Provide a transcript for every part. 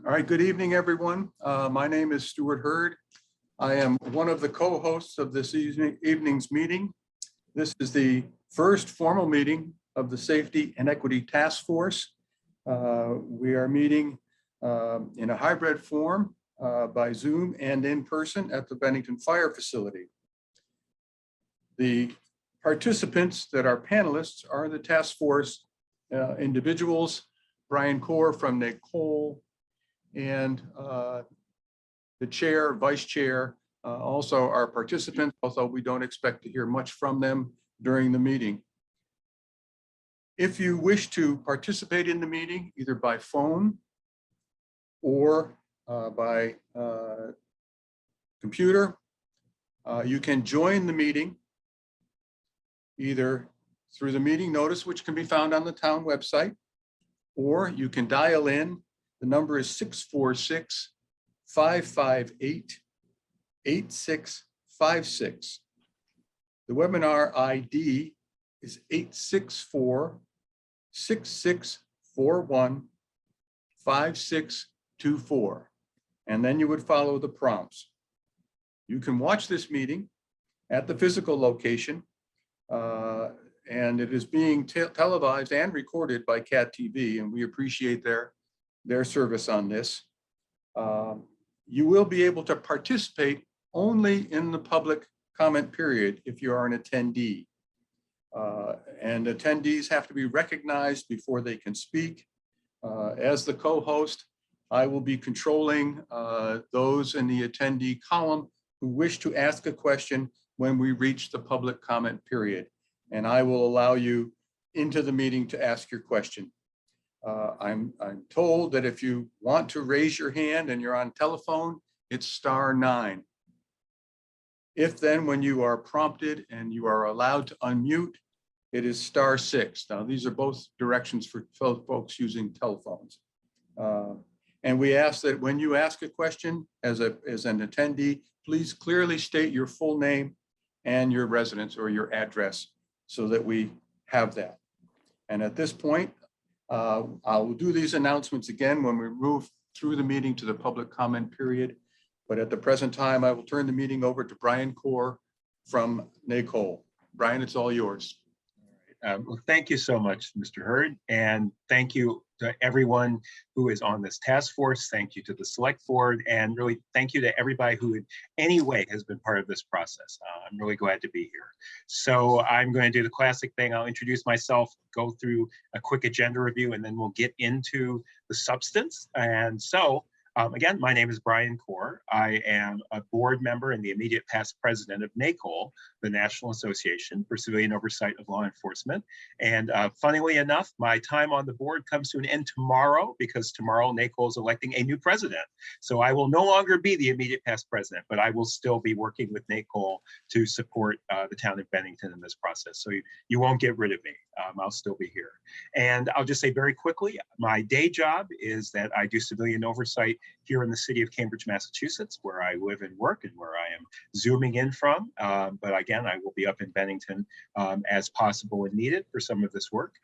All right, good evening, everyone. My name is Stuart Hurd. I am one of the co-hosts of this evening's meeting. This is the first formal meeting of the Safety and Equity Task Force. We are meeting in a hybrid form by Zoom and in person at the Bennington Fire Facility. The participants that are panelists are the task force individuals, Brian Corr from Nicole, and the chair, vice chair, also our participants, although we don't expect to hear much from them during the meeting. If you wish to participate in the meeting, either by phone or by computer, you can join the meeting either through the meeting notice, which can be found on the town website, or you can dial in. The number is 646-558-8656. The webinar ID is 864-6641-5624. And then you would follow the prompts. You can watch this meeting at the physical location, and it is being televised and recorded by CAT TV, and we appreciate their service on this. You will be able to participate only in the public comment period if you are an attendee. And attendees have to be recognized before they can speak. As the co-host, I will be controlling those in the attendee column who wish to ask a question when we reach the public comment period. And I will allow you into the meeting to ask your question. I'm told that if you want to raise your hand and you're on telephone, it's *9. If then when you are prompted and you are allowed to unmute, it is *6. Now, these are both directions for folks using telephones. And we ask that when you ask a question as an attendee, please clearly state your full name and your residence or your address so that we have that. And at this point, I will do these announcements again when we move through the meeting to the public comment period. But at the present time, I will turn the meeting over to Brian Corr from Nicole. Brian, it's all yours. Well, thank you so much, Mr. Hurd, and thank you to everyone who is on this task force. Thank you to the select board, and really thank you to everybody who in any way has been part of this process. I'm really glad to be here. So I'm going to do the classic thing. I'll introduce myself, go through a quick agenda review, and then we'll get into the substance. And so again, my name is Brian Corr. I am a board member and the immediate past president of NACOL, the National Association for Civilian Oversight of Law Enforcement. And funnily enough, my time on the board comes to an end tomorrow because tomorrow NACOL is electing a new president. So I will no longer be the immediate past president, but I will still be working with NACOL to support the town of Bennington in this process. So you won't get rid of me. I'll still be here. And I'll just say very quickly, my day job is that I do civilian oversight here in the city of Cambridge, Massachusetts, where I live and work and where I am zooming in from. But again, I will be up in Bennington as possible and needed for some of this work.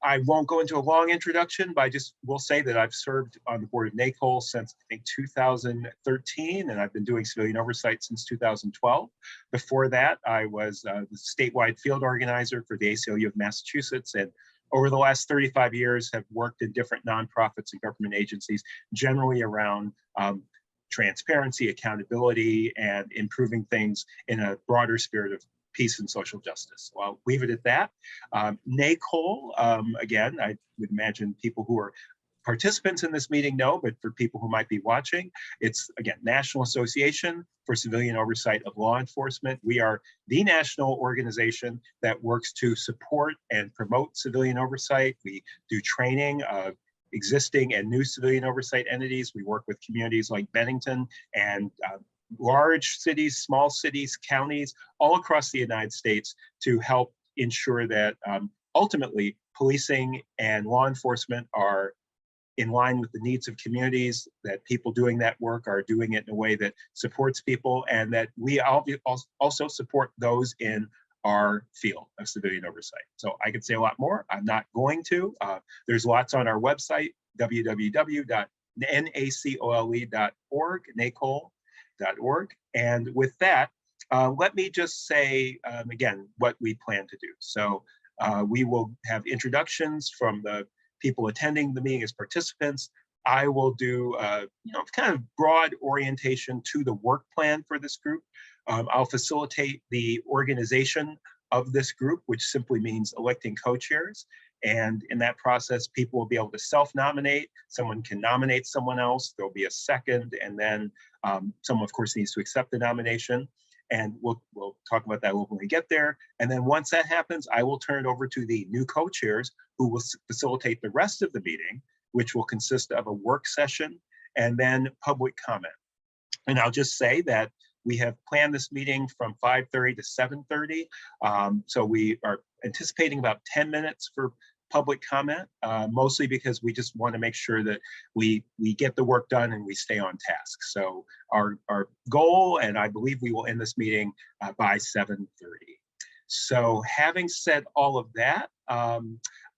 I won't go into a long introduction, but I just will say that I've served on the board of NACOL since I think 2013, and I've been doing civilian oversight since 2012. Before that, I was the statewide field organizer for the ACLU of Massachusetts, and over the last 35 years have worked in different nonprofits and government agencies, generally around transparency, accountability, and improving things in a broader spirit of peace and social justice. So I'll leave it at that. NACOL, again, I would imagine people who are participants in this meeting know, but for people who might be watching, it's, again, National Association for Civilian Oversight of Law Enforcement. We are the national organization that works to support and promote civilian oversight. We do training of existing and new civilian oversight entities. We work with communities like Bennington and large cities, small cities, counties, all across the United States to help ensure that ultimately policing and law enforcement are in line with the needs of communities, that people doing that work are doing it in a way that supports people, and that we also support those in our field of civilian oversight. So I could say a lot more. I'm not going to. There's lots on our website, www.nacol.org. nacole.org, nacole.org. And with that, let me just say again what we plan to do. So we will have introductions from the people attending the meeting as participants. I will do kind of broad orientation to the work plan for this group. I'll facilitate the organization of this group, which simply means electing co-chairs. And in that process, people will be able to self-nominate. Someone can nominate someone else. There'll be a second, and then someone, of course, needs to accept the nomination. And we'll talk about that when we get there. And then once that happens, I will turn it over to the new co-chairs who will facilitate the rest of the meeting, which will consist of a work session and then public comment. And I'll just say that we have planned this meeting from 5:30 to 7:30. So we are anticipating about 10 minutes for public comment, mostly because we just want to make sure that we get the work done and we stay on task. So our goal, and I believe we will end this meeting by 7:30. So having said all of that,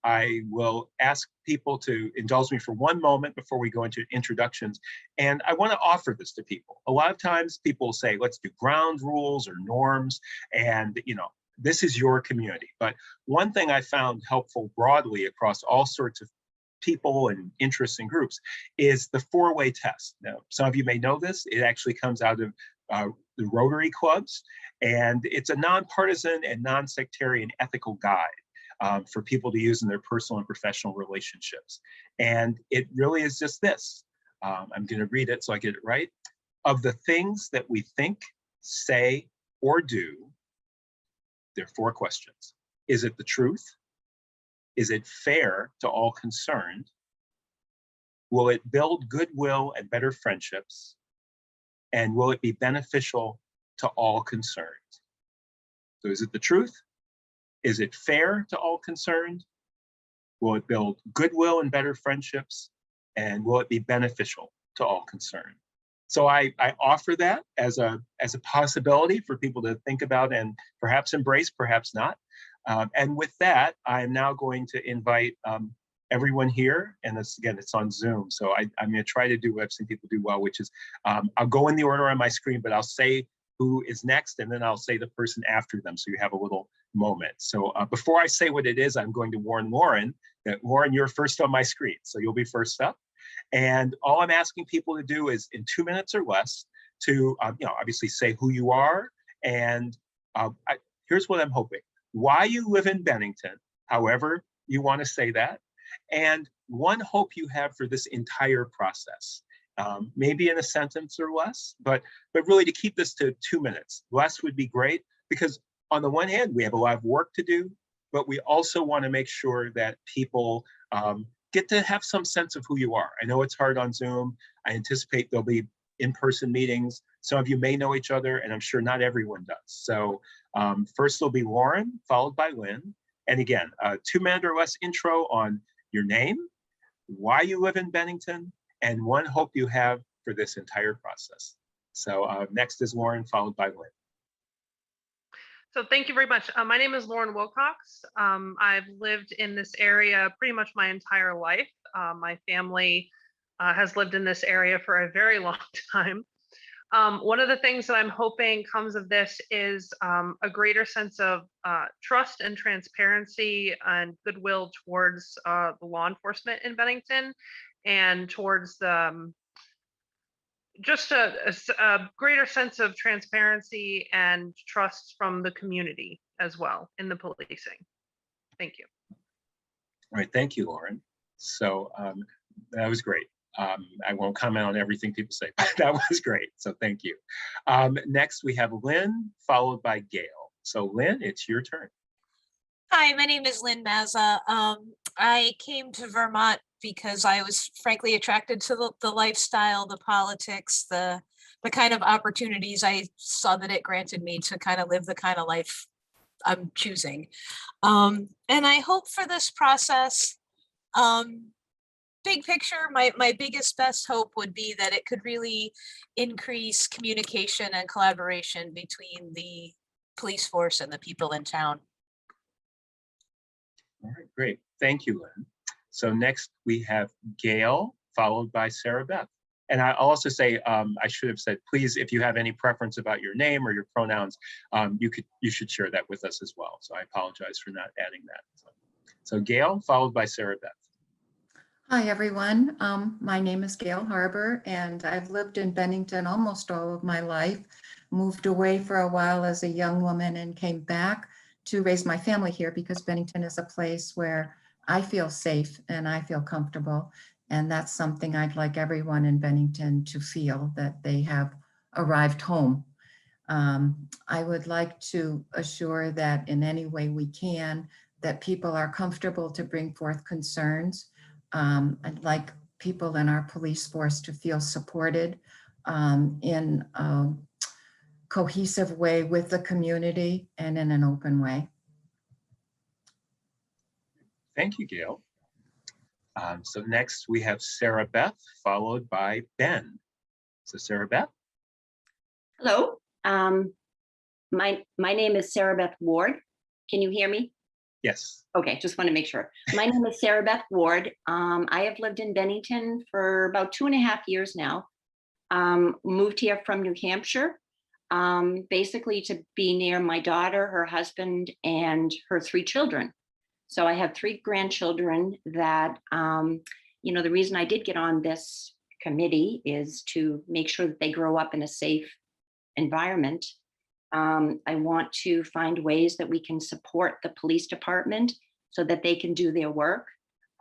I will ask people to indulge me for one moment before we go into introductions. And I want to offer this to people. A lot of times people say, let's do ground rules or norms. And, this is your community. But one thing I found helpful broadly across all sorts of people and interests and groups is the four-way test. Now, some of you may know this. It actually comes out of the Rotary clubs. And it's a nonpartisan and non-sectarian ethical guide for people to use in their personal and professional relationships. And it really is just this. I'm going to read it so I get it right. Of the things that we think, say, or do, there are four questions. Is it the truth? Is it fair to all concerned? Will it build goodwill and better friendships? And will it be beneficial to all concerned? So is it the truth? Is it fair to all concerned? Will it build goodwill and better friendships? And will it be beneficial to all concerned? So I offer that as a possibility for people to think about and perhaps embrace, perhaps not. And with that, I am now going to invite everyone here, and it's on Zoom. So I'm going to try to do what I've seen people do well, which is I'll go in the order on my screen, but I'll say who is next, and then I'll say the person after them, so you have a little moment. So before I say what it is, I'm going to warn Lauren that, Lauren, you're first on my screen, so you'll be first up. And all I'm asking people to do is in 2 minutes or less to, obviously say who you are. And here's what I'm hoping. Why you live in Bennington, however you want to say that, and one hope you have for this entire process. Maybe in a sentence or less, but really to keep this to 2 minutes. Less would be great, because on the one hand, we have a lot of work to do, but we also want to make sure that people get to have some sense of who you are. I know it's hard on Zoom. I anticipate there'll be in-person meetings. Some of you may know each other, and I'm sure not everyone does. So first will be Lauren, followed by Lynn. And again, a 2 minute or less intro on your name, why you live in Bennington, and one hope you have for this entire process. So next is Lauren, followed by Lynn. So thank you very much. My name is Lauren Wilcox. I've lived in this area pretty much my entire life. My family has lived in this area for a very long time. One of the things that I'm hoping comes of this is a greater sense of trust and transparency and goodwill towards the law enforcement in Bennington, and towards the just a greater sense of transparency and trust from the community as well in the policing. Thank you. All right, thank you, Lauren. So that was great. I won't comment on everything people say, but that was great. So thank you. Next, we have Lynn, followed by Gail. So Lynn, it's your turn. Hi, my name is Lynn Mazza. I came to Vermont because I was frankly attracted to the lifestyle, the politics, the kind of opportunities I saw that it granted me to kind of live the kind of life I'm choosing. And I hope for this process, big picture, my biggest best hope would be that it could really increase communication and collaboration between the police force and the people in town. All right, great. Thank you, Lynn. So next we have Gail, followed by Sarah Beth. And I'll also say, I should have said, please, if you have any preference about your name or your pronouns, you should share that with us as well. So I apologize for not adding that. So Gail, followed by Sarah Beth. Hi, everyone. My name is Gail Harbour, and I've lived in Bennington almost all of my life. Moved away for a while as a young woman and came back to raise my family here because Bennington is a place where I feel safe and I feel comfortable. And that's something I'd like everyone in Bennington to feel, that they have arrived home. I would like to assure that in any way we can, that people are comfortable to bring forth concerns. I'd like people in our police force to feel supported in a cohesive way with the community and in an open way. Thank you, Gail. So next we have Sarah Beth, followed by Ben. So Sarah Beth. Hello, my name is Sarah Beth Ward. Can you hear me? Yes. Okay, just want to make sure. My name is Sarah Beth Ward. I have lived in Bennington for about 2.5 years now. Moved here from New Hampshire, basically to be near my daughter, her husband, and her 3 children. So I have 3 grandchildren that, the reason I did get on this committee is to make sure that they grow up in a safe environment. I want to find ways that we can support the police department so that they can do their work.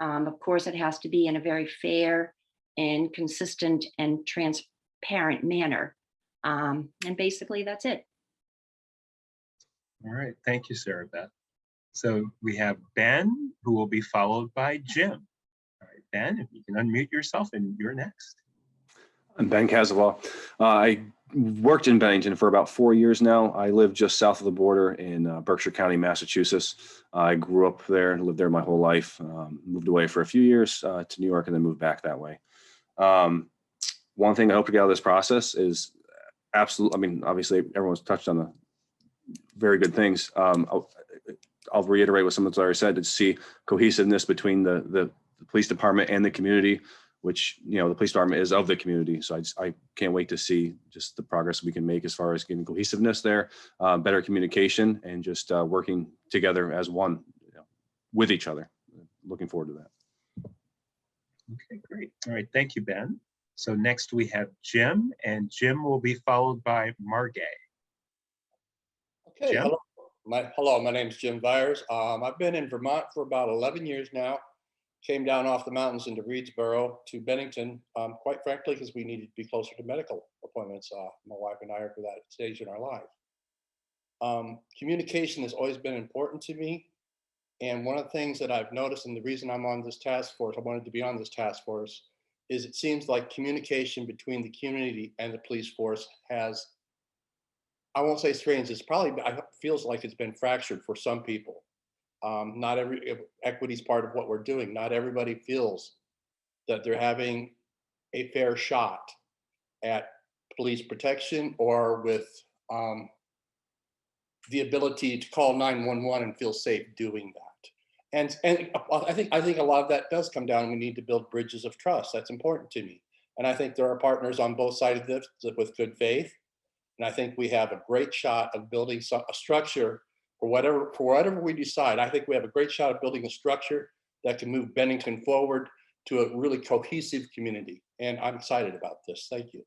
Of course, it has to be in a very fair and consistent and transparent manner. And basically, that's it. All right. Thank you, Sarah Beth. So we have Ben, who will be followed by Jim. All right, Ben, if you can unmute yourself, and you're next. I'm Ben Cazawa. I worked in Bennington for about 4 years now. I live just south of the border in Berkshire County, Massachusetts. I grew up there and lived there my whole life. Moved away for a few years to New York and then moved back that way. One thing I hope to get out of this process is obviously everyone's touched on the very good things. I'll reiterate what someone's already said, to see cohesiveness between the police department and the community, which, the police department is of the community. So I can't wait to see just the progress we can make as far as getting cohesiveness there, better communication, and just working together as one, with each other. Looking forward to that. Okay, great. All right, thank you, Ben. So next we have Jim, and Jim will be followed by Margay. Okay, Jim? hello, my name is Jim Byers. I've been in Vermont for about 11 years now. Came down off the mountains into Reedsboro to Bennington, quite frankly, because we needed to be closer to medical appointments. My wife and I are for that stage in our life. Communication has always been important to me. And one of the things that I've noticed, and the reason I'm on this task force, I wanted to be on this task force, is it seems like communication between the community and the police force has, I won't say strains, feels like it's been fractured for some people. Not every equity is part of what we're doing. Not everybody feels that they're having a fair shot at police protection or with the ability to call 911 and feel safe doing that. And I think a lot of that does come down. We need to build bridges of trust. That's important to me. And I think there are partners on both sides of this with good faith. And I think we have a great shot of building a structure for whatever we decide. I think we have a great shot of building a structure that can move Bennington forward to a really cohesive community. And I'm excited about this. Thank you.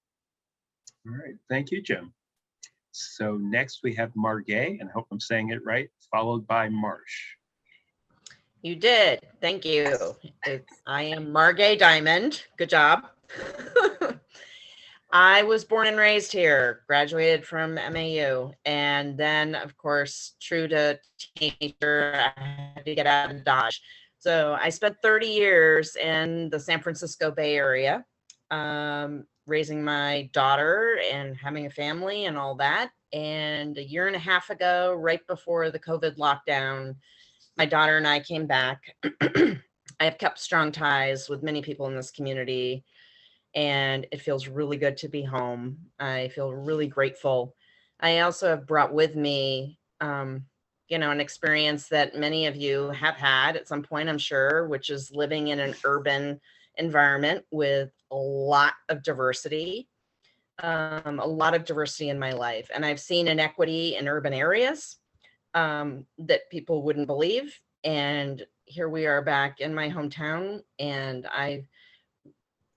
All right, thank you, Jim. So next we have Margay, and I hope I'm saying it right, followed by Marsh. You did. Thank you. I am Margay Diamond. Good job. I was born and raised here, graduated from MAU, and then, of course, true to teenager, I had to get out of Dodge. So I spent 30 years in the San Francisco Bay Area, raising my daughter and having a family and all that. And a year and a half ago, right before the COVID lockdown, my daughter and I came back. I have kept strong ties with many people in this community, and it feels really good to be home. I feel really grateful. I also have brought with me, an experience that many of you have had at some point, I'm sure, which is living in an urban environment with a lot of diversity in my life. And I've seen inequity in urban areas that people wouldn't believe. And here we are back in my hometown, and I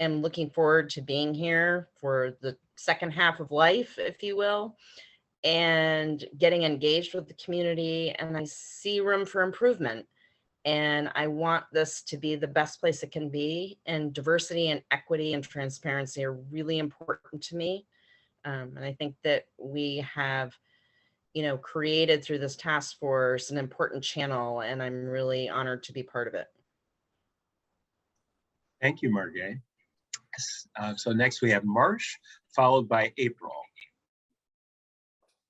am looking forward to being here for the second half of life, if you will, and getting engaged with the community. And I see room for improvement. And I want this to be the best place it can be. And diversity and equity and transparency are really important to me. And I think that we have, created through this task force an important channel, and I'm really honored to be part of it. Thank you, Margay. So next we have Marsh, followed by April.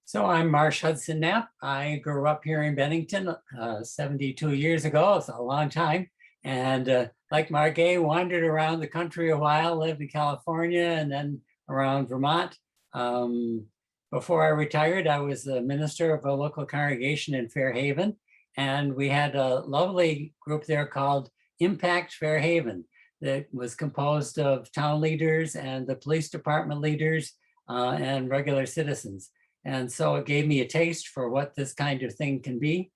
So I'm Marsh Hudson Knapp. I grew up here in Bennington 72 years ago. It's a long time. And like Margay, wandered around the country a while, lived in California and then around Vermont. Before I retired, I was the minister of a local congregation in Fairhaven. And we had a lovely group there called Impact Fairhaven that was composed of town leaders and the police department leaders and regular citizens. And so it gave me a taste for what this kind of thing can be.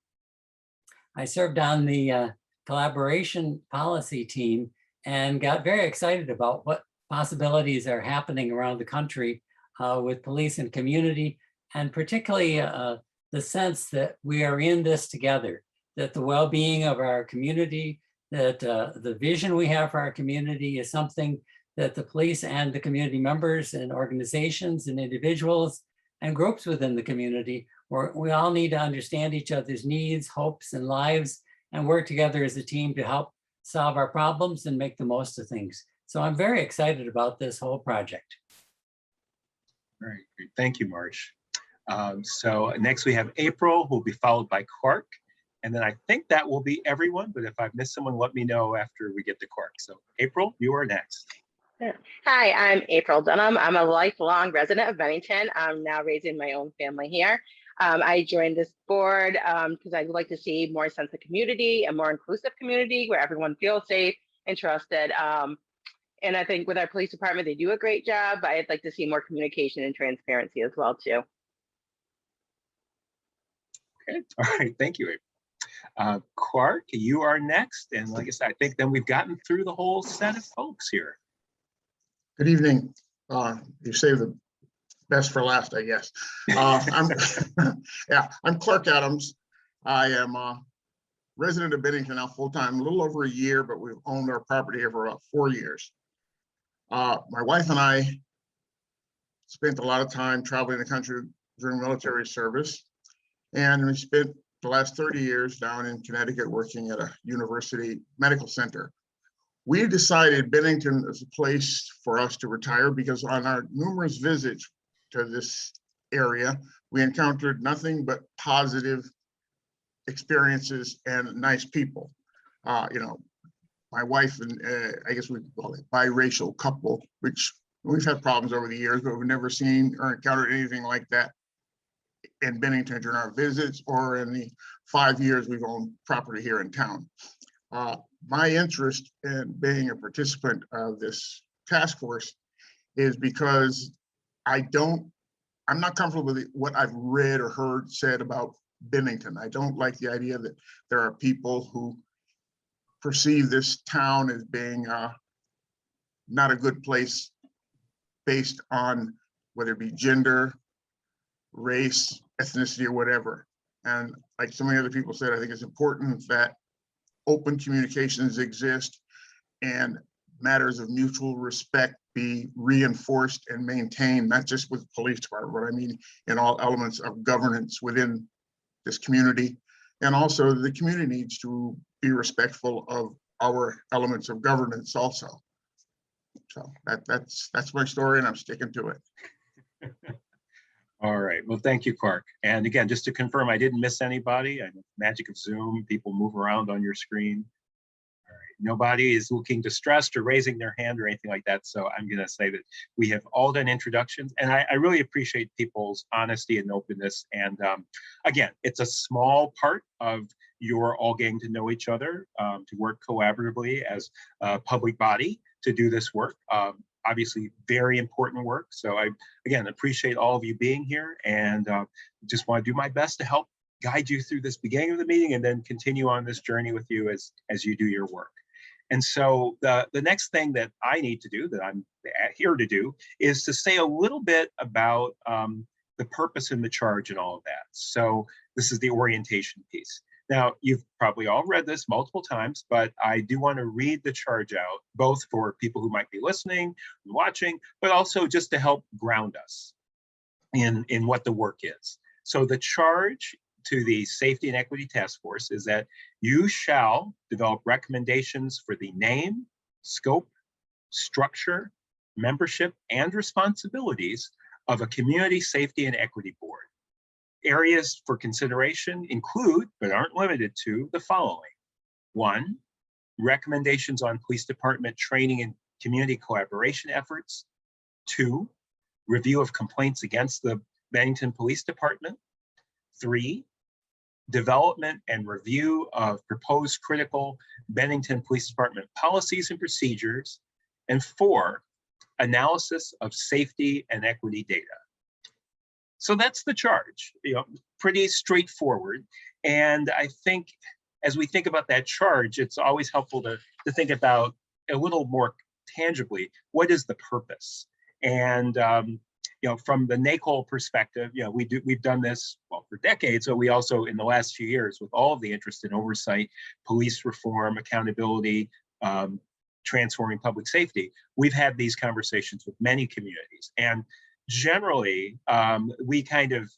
I served on the collaboration policy team and got very excited about what possibilities are happening around the country with police and community, and particularly the sense that we are in this together, that the well-being of our community, that the vision we have for our community is something that the police and the community members and organizations and individuals and groups within the community, where we all need to understand each other's needs, hopes, and lives, and work together as a team to help solve our problems and make the most of things. So I'm very excited about this whole project. All right, great. Thank you, Marsh. So next we have April, who will be followed by Clark. And then I think that will be everyone, but if I've missed someone, let me know after we get to Clark. So April, you are next. Hi, I'm April Dunham. I'm a lifelong resident of Bennington. I'm now raising my own family here. I joined this board because I'd like to see more sense of community, a more inclusive community where everyone feels safe and trusted. And I think with our police department, they do a great job, but I'd like to see more communication and transparency as well, too. Okay, all right, thank you, April. Clark, you are next. And like I said, I think then we've gotten through the whole set of folks here. Good evening. You saved the best for last, I guess. I'm Clark Adams. I am a resident of Bennington now full-time, a little over a year, but we've owned our property here for about 4 years. My wife and I spent a lot of time traveling the country during military service. And we spent the last 30 years down in Connecticut working at a university medical center. We decided Bennington is a place for us to retire because on our numerous visits to this area, we encountered nothing but positive experiences and nice people. My wife and I guess we call it biracial couple, which we've had problems over the years, but we've never seen or encountered anything like that in Bennington during our visits or in the 5 years we've owned property here in town. My interest in being a participant of this task force is because I'm not comfortable with what I've read or heard said about Bennington. I don't like the idea that there are people who perceive this town as being not a good place based on whether it be gender, race, ethnicity, or whatever. And like so many other people said, I think it's important that open communications exist and matters of mutual respect be reinforced and maintained, not just with the police department, but I mean in all elements of governance within this community. And also the community needs to be respectful of our elements of governance also. So that's my story and I'm sticking to it. All right, well, thank you, Clark. And again, just to confirm, I didn't miss anybody. I know the magic of Zoom, people move around on your screen. All right, nobody is looking distressed or raising their hand or anything like that. So I'm gonna say that we have all done introductions and I really appreciate people's honesty and openness. And again, it's a small part of you're all getting to know each other, to work collaboratively as a public body to do this work. Obviously, very important work. So I, again, appreciate all of you being here, and just want to do my best to help guide you through this beginning of the meeting and then continue on this journey with you as you do your work. And so the next thing that I need to do, that I'm here to do, is to say a little bit about the purpose and the charge and all of that. So this is the orientation piece. Now, you've probably all read this multiple times, but I do want to read the charge out, both for people who might be listening and watching, but also just to help ground us in what the work is. So the charge to the Safety and Equity Task Force is that you shall develop recommendations for the name, scope, structure, membership, and responsibilities of a Community Safety and Equity Board. Areas for consideration include, but aren't limited to, the following. 1, recommendations on police department training and community collaboration efforts. 2, review of complaints against the Bennington Police Department. 3, development and review of proposed critical Bennington Police Department policies and procedures. And 4, analysis of safety and equity data. So that's the charge, pretty straightforward. And I think as we think about that charge, it's always helpful to think about a little more tangibly, what is the purpose? And from the NACOL perspective, we've done this for decades, but we also in the last few years, with all of the interest in oversight, police reform, accountability, transforming public safety, we've had these conversations with many communities. And generally, we kind of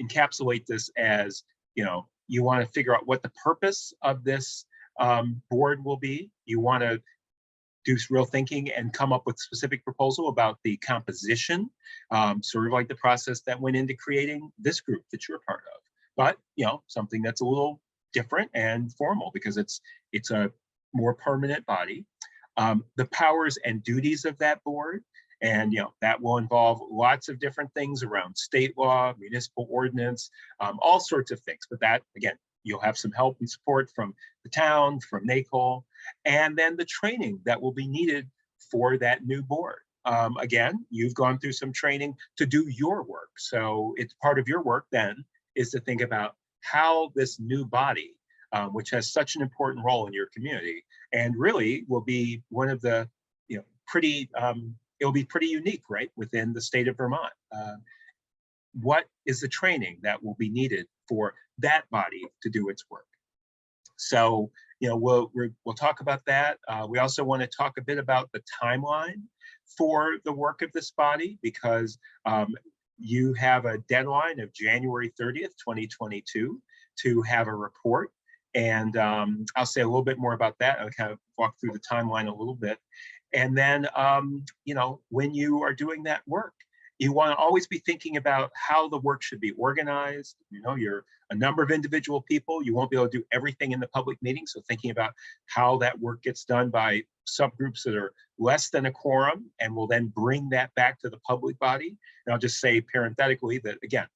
encapsulate this as, you want to figure out what the purpose of this board will be. You want to do real thinking and come up with specific proposal about the composition, sort of like the process that went into creating this group that you're a part of. But, something that's a little different and formal because it's a more permanent body. The powers and duties of that board, and that will involve lots of different things around state law, municipal ordinance, all sorts of things. But that, again, you'll have some help and support from the town, from NACOL, and then the training that will be needed for that new board. Again, you've gone through some training to do your work. So it's part of your work then is to think about how this new body, which has such an important role in your community, and really will be one of the, it'll be pretty unique, right, within the state of Vermont. What is the training that will be needed for that body to do its work? So, we'll talk about that. We also want to talk a bit about the timeline for the work of this body, because you have a deadline of January 30th, 2022 to have a report. And I'll say a little bit more about that. I'll kind of walk through the timeline a little bit. And then, when you are doing that work, you want to always be thinking about how the work should be organized. You're a number of individual people. You won't be able to do everything in the public meeting. So thinking about how that work gets done by subgroups that are less than a quorum, and will then bring that back to the public body. And I'll just say parenthetically that, again,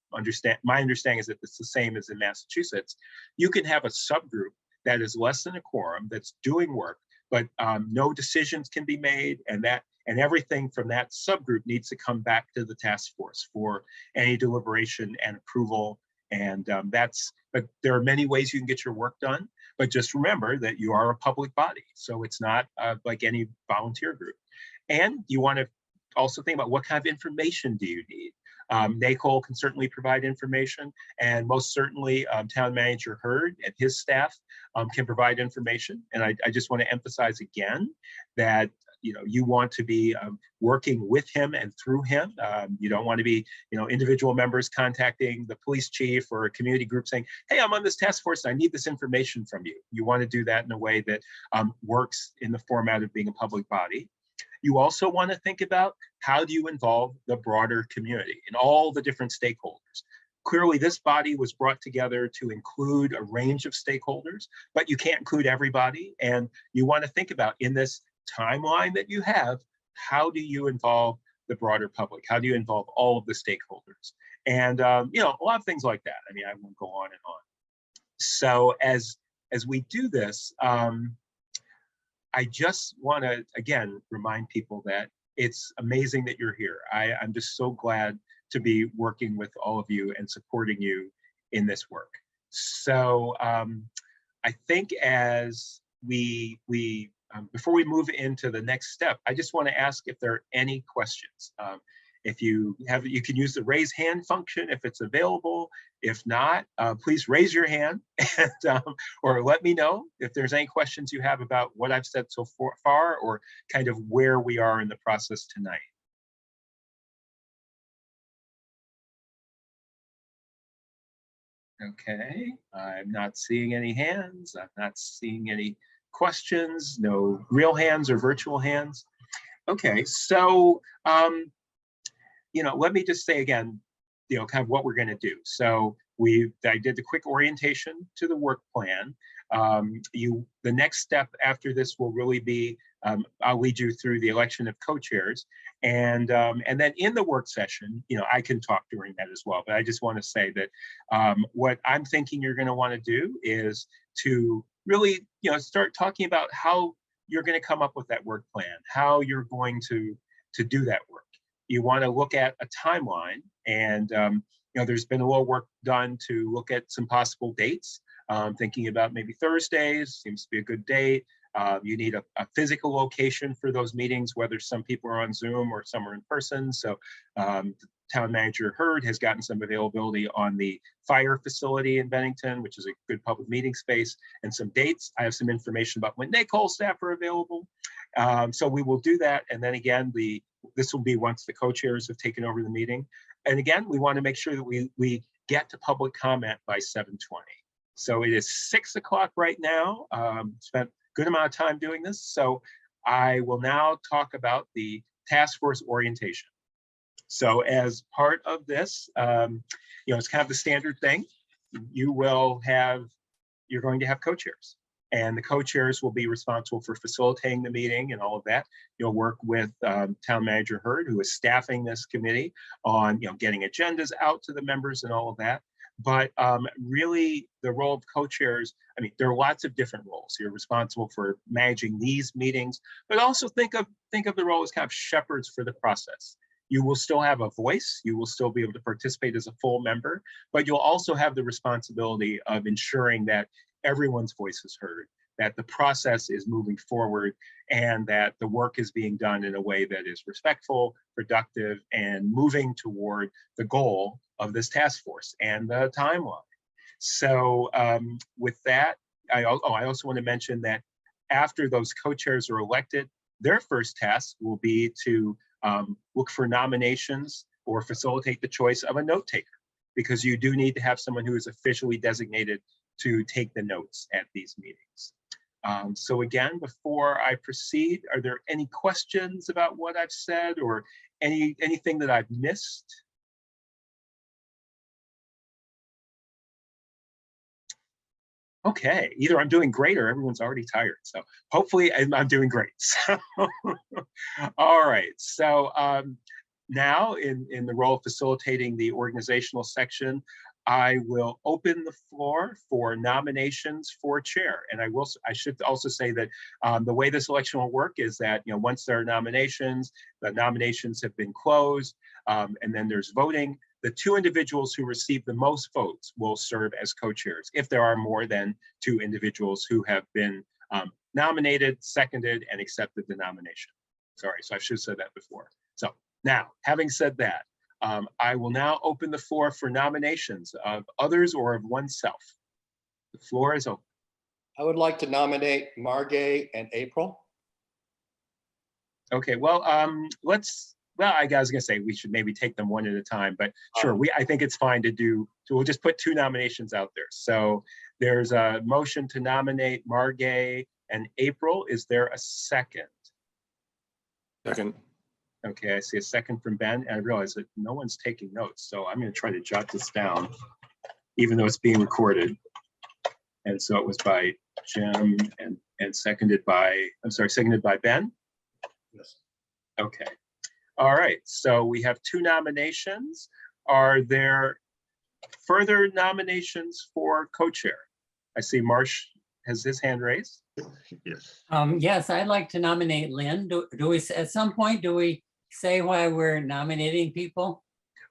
my understanding is that it's the same as in Massachusetts. You can have a subgroup that is less than a quorum that's doing work, but no decisions can be made, and everything from that subgroup needs to come back to the task force for any deliberation and approval. And but there are many ways you can get your work done, but just remember that you are a public body. So it's not like any volunteer group. And you want to also think about what kind of information do you need? NACOL can certainly provide information, and most certainly Town Manager Hurd and his staff can provide information. And I just want to emphasize again that you want to be working with him and through him. You don't want to be individual members contacting the police chief or a community group saying, hey, I'm on this task force and I need this information from you. You want to do that in a way that works in the format of being a public body. You also want to think about how do you involve the broader community and all the different stakeholders. Clearly, this body was brought together to include a range of stakeholders, but you can't include everybody. And you want to think about, in this timeline that you have, how do you involve the broader public? How do you involve all of the stakeholders? And, a lot of things like that. I mean, I won't go on and on. So as we do this, I just want to, again, remind people that it's amazing that you're here. I'm just so glad to be working with all of you and supporting you in this work. So I think as we before we move into the next step, I just want to ask if there are any questions. If you have, you can use the raise hand function if it's available. If not, please raise your hand and, or let me know if there's any questions you have about what I've said so far or kind of where we are in the process tonight. Okay, I'm not seeing any hands. I'm not seeing any questions, no real hands or virtual hands. Okay, so, you know, let me just say again, you know, kind of what we're going to do. So I did the quick orientation to the work plan. The next step after this will really be, I'll lead you through the election of co-chairs, and then in the work session, you know, I can talk during that as well. But I just want to say that what I'm thinking you're going to want to do is to really, you know, start talking about how you're going to come up with that work plan, how you're going to do that work. You want to look at a timeline, and you know, there's been a little work done to look at some possible dates. Thinking about maybe Thursdays seems to be a good date. You need a physical location for those meetings, whether some people are on Zoom or some are in person. So Town Manager Hurd has gotten some availability on the fire facility in Bennington, which is a good public meeting space, and some dates. I have some information about when NACOL staff are available. So we will do that. And then again, this will be once the co-chairs have taken over the meeting. And again, we want to make sure that we get to public comment by 7:20. So it is 6 o'clock right now. Spent a good amount of time doing this. So I will now talk about the task force orientation. So as part of this, you know, it's kind of the standard thing. You're going to have co-chairs, and the co-chairs will be responsible for facilitating the meeting and all of that. You'll work with Town Manager Hurd, who is staffing this committee on, you know, getting agendas out to the members and all of that. But really, the role of co-chairs, I mean, there are lots of different roles. You're responsible for managing these meetings, but also think of the role as kind of shepherds for the process. You will still have a voice. You will still be able to participate as a full member, but you'll also have the responsibility of ensuring that everyone's voice is heard, that the process is moving forward, and that the work is being done in a way that is respectful, productive, and moving toward the goal of this task force and the timeline. So with that, I also want to mention that after those co-chairs are elected, their first task will be to look for nominations or facilitate the choice of a note taker, because you do need to have someone who is officially designated to take the notes at these meetings. So again, before I proceed, are there any questions about what I've said or anything that I've missed? Okay, either I'm doing great or everyone's already tired. So hopefully I'm doing great. So, all right, so now in the role of facilitating the organizational section, I will open the floor for nominations for chair. And I should also say that the way this election will work is that, you know, once there are nominations, the nominations have been closed, and then there's voting. The two individuals who receive the most votes will serve as co-chairs if there are more than two individuals who have been nominated, seconded, and accepted the nomination. Sorry, so I should have said that before. So now, having said that, I will now open the floor for nominations of others or of oneself. The floor is open. I would like to nominate Margay and April. Okay, well, well, I was gonna say we should maybe take them one at a time, but sure, I think it's fine to do, we'll just put two nominations out there. So there's a motion to nominate Margay and April. Is there a second? Second. Okay, I see a second from Ben, and I realize that no one's taking notes, so I'm gonna try to jot this down, even though it's being recorded. And so it was by Jim and seconded by, seconded by Ben? Yes. Okay. All right, so we have two nominations. Are there further nominations for co-chair? I see Marsh has his hand raised. Yes. Yes, I'd like to nominate Lynn. Do we, at some point, do we say why we're nominating people?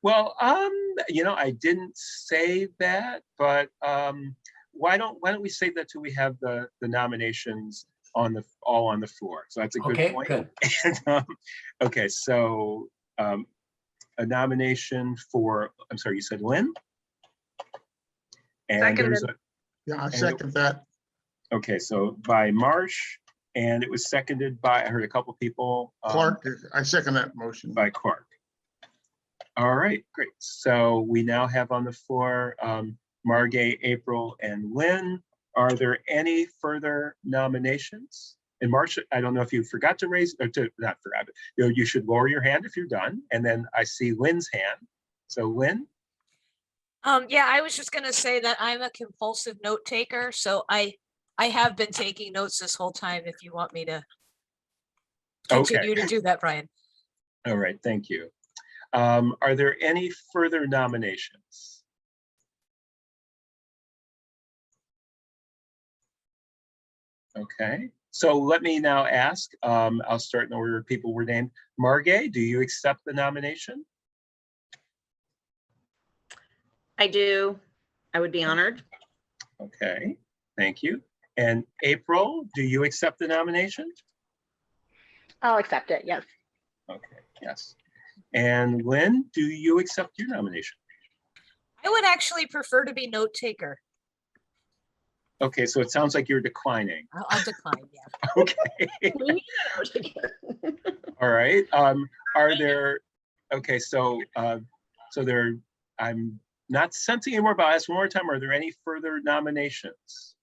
Well, I didn't say that, but why don't we save that till we have the nominations all on the floor? So that's a good Okay, point. good. And, okay, so a nomination for, I'm sorry, you said Lynn? And there's Seconded. Yeah, I second that. okay, so by Marsh, and it was seconded by, I heard a couple people. Clark, I second that motion. By Clark. All right, great. So we now have on the floor Margay, April, and Lynn. Are there any further nominations? And Marsh, I don't know if you forgot to raise, or to not forgot, but you should lower your hand if you're done. And then I see Lynn's hand. So Lynn? Yeah, I was just gonna say that I'm a compulsive note taker, so I have been taking notes this whole time if you want me to continue to do that, Brian. All right, thank you. Are there any further nominations? Okay, so let me now ask, I'll start in the order of people were named. Margay, do you accept the nomination? I do. I would be honored. Okay, thank you. And April, do you accept the nomination? I'll accept it, yes. Okay, yes. And Lynn, do you accept your nomination? I would actually prefer to be note taker. Okay, so it sounds like you're declining. I'll decline, yeah. Okay. We need a note taker. All right. Are there, okay, so there, I'm not sensing any more, but I'll ask one more time. Are there any further nominations?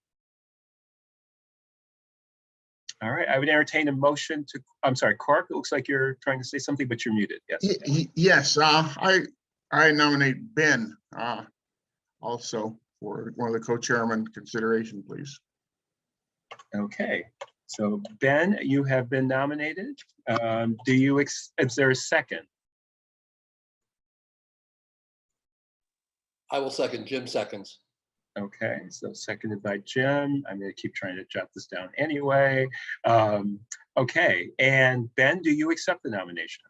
All right, I would entertain a motion to, I'm sorry, Clark, it looks like you're trying to say something, but you're muted. Yes. Yes, I nominate Ben also for one of the co-chairman consideration, please. Okay, so Ben, you have been nominated. Is there a second? I will second. Jim seconds. Okay, so seconded by Jim. I'm going to keep trying to jot this down anyway. Okay, and Ben, do you accept the nomination?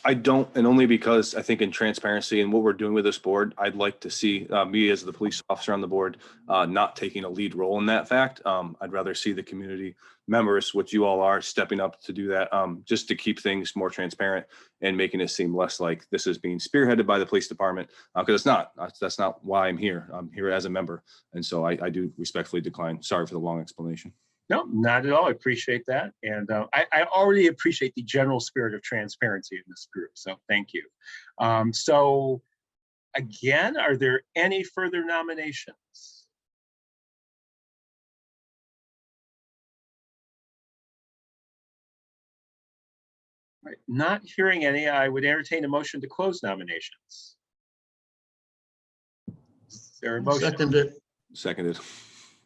I don't, and only because I think in transparency and what we're doing with this board, I'd like to see me as the police officer on the board not taking a lead role in that fact. I'd rather see the community members, which you all are, stepping up to do that, just to keep things more transparent and making it seem less like this is being spearheaded by the police department, because it's not. That's not why I'm here. I'm here as a member, and so I do respectfully decline. Sorry for the long explanation. No, not at all. I appreciate that. And I already appreciate the general spirit of transparency in this group. So thank you. So again, are there any further nominations? Right, not hearing any, I would entertain a motion to close nominations. Is there a motion? Seconded. Seconded.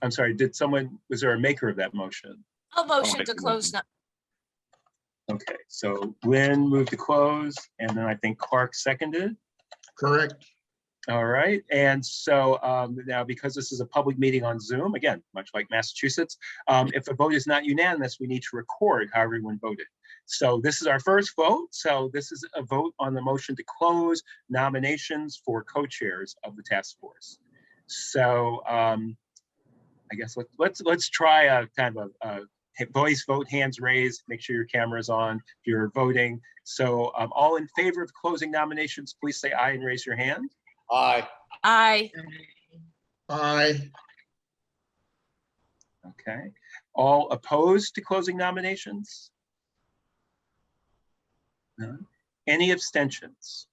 I'm sorry, was there a maker of that motion? I'll motion to close now. Okay, so Lynn moved to close, and then I think Clark seconded. Correct. All right, and so now because this is a public meeting on Zoom, again, much like Massachusetts, if a vote is not unanimous, we need to record how everyone voted. So this is our first vote. So this is a vote on the motion to close nominations for co-chairs of the task force. So I guess let's try a kind of a voice vote, hands raised, make sure your camera's on if you're voting. So all in favor of closing nominations, please say aye and raise your hand. Aye. Aye. Aye. Okay. All opposed to closing nominations? None. Any abstentions?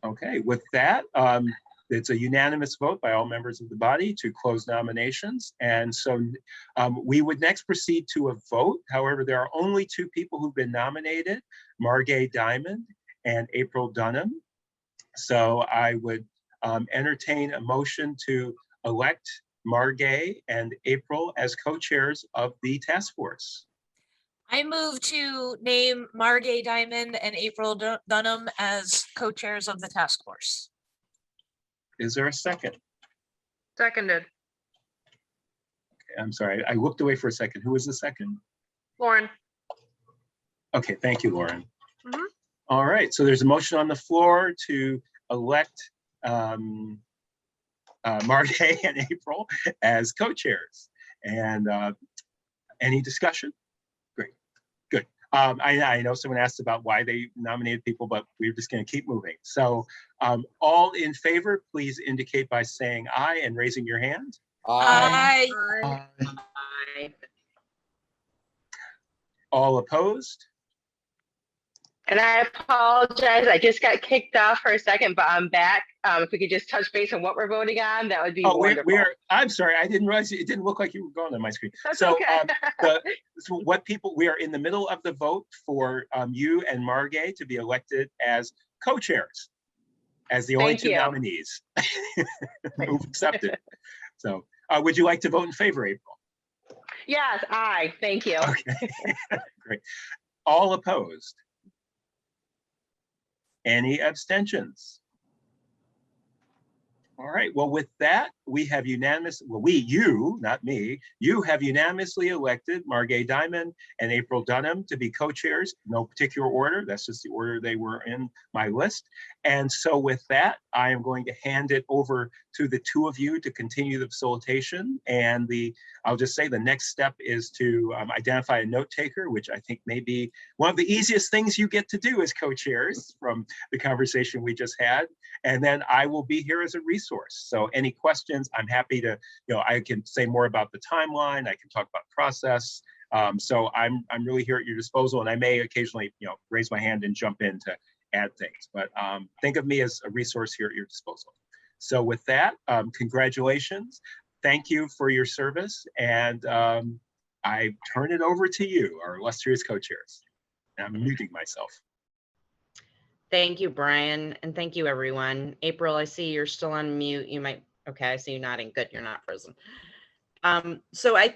Okay, with that, it's a unanimous vote by all members of the body to close nominations. And so we would next proceed to a vote. However, there are only two people who've been nominated, Margay Diamond and April Dunham. So I would entertain a motion to elect Margay and April as co-chairs of the task force. I move to name Margay Diamond and April Dunham as co-chairs of the task force. Is there a second? Seconded. I'm sorry, I looked away for a second. Who was the second? Lauren. Okay, thank you, Lauren. Mhm. All right, so there's a motion on the floor to elect Margay and April as co-chairs. And any discussion? Great, good. I know someone asked about why they nominated people, but we're just going to keep moving. So all in favor, please indicate by saying aye and raising your hand. I, Aye. All opposed? And I apologize, I just got kicked off for a second, but I'm back. If we could just touch base on what we're voting on, that would be Oh, wonderful. I'm sorry, I didn't realize it didn't look like you were going on my screen. That's So, okay. so we are in the middle of the vote for you and Margay to be elected as co-chairs, as the only Thank two you. nominees. Move accepted. So, would you like to vote in favor, April? Yes, aye, thank you. Okay, great. All opposed? Any abstentions? All right, well, with that, we have you, not me, you have unanimously elected Margay Diamond and April Dunham to be co-chairs, no particular order, that's just the order they were in my list. And so with that, I am going to hand it over to the two of you to continue the facilitation. And I'll just say the next step is to identify a note taker, which I think may be one of the easiest things you get to do as co-chairs from the conversation we just had. And then I will be here as a resource. So any questions, I'm happy to, I can say more about the timeline. I can talk about process. So I'm really here at your disposal, and I may occasionally, raise my hand and jump in to add things, but think of me as a resource here at your disposal. So with that, congratulations. Thank you for your service. And I turn it over to you, our illustrious co-chairs. I'm muting myself. Thank you, Brian, and thank you, everyone. April, I see you're still on mute. You might, okay, I see you nodding. Good, you're not frozen. So I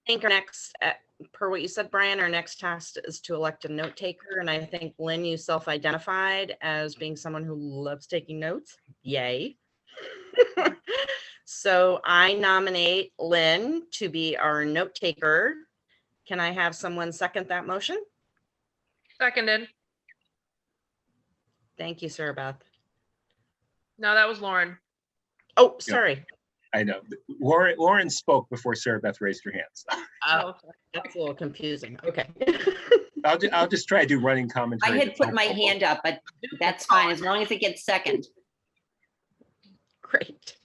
think our next, per what you said, Brian, our next task is to elect a note taker. And I think, Lynn, you self-identified as being someone who loves taking notes. Yay. So I nominate Lynn to be our note taker. Can I have someone second that motion? Seconded. Thank you, Sarah Beth. No, that was Lauren. Oh, sorry. I know. Lauren spoke before Sarah Beth raised her hands. Oh, that's a little confusing. Okay. I'll just try to do running commentary. I had put my hand up, but that's fine, as long as it gets second. Great.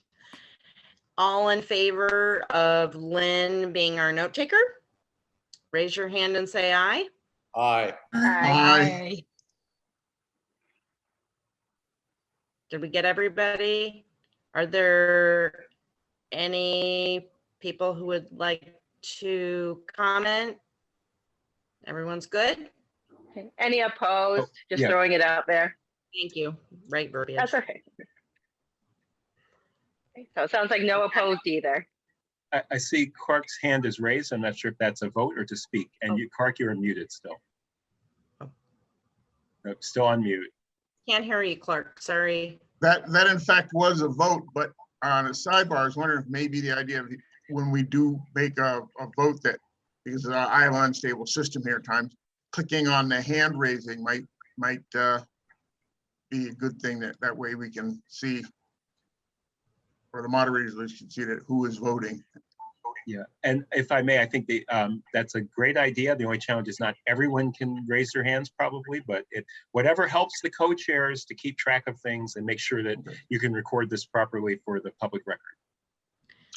All in favor of Lynn being our note taker? Raise your hand and say aye. Aye. Aye. Did we get everybody? Are there any people who would like to comment? Everyone's good? Any opposed? Just yeah. throwing it out there. Thank you. Right verbiage. That's okay. So it sounds like no opposed either. I see Clark's hand is raised. I'm not sure if that's a vote or to speak. And you, Clark, you're muted still. Nope, still on mute. Can't hear you, Clark. Sorry. That in fact was a vote, but on a sidebar, I was wondering if maybe the idea of when we do make a vote that, because I have an unstable system here at times, clicking on the hand raising might be a good thing, that way we can see, or the moderators can see that who is voting. Yeah, and if I may, I think that's a great idea. The only challenge is not everyone can raise their hands probably, but whatever helps the co-chairs to keep track of things and make sure that you can record this properly for the public record.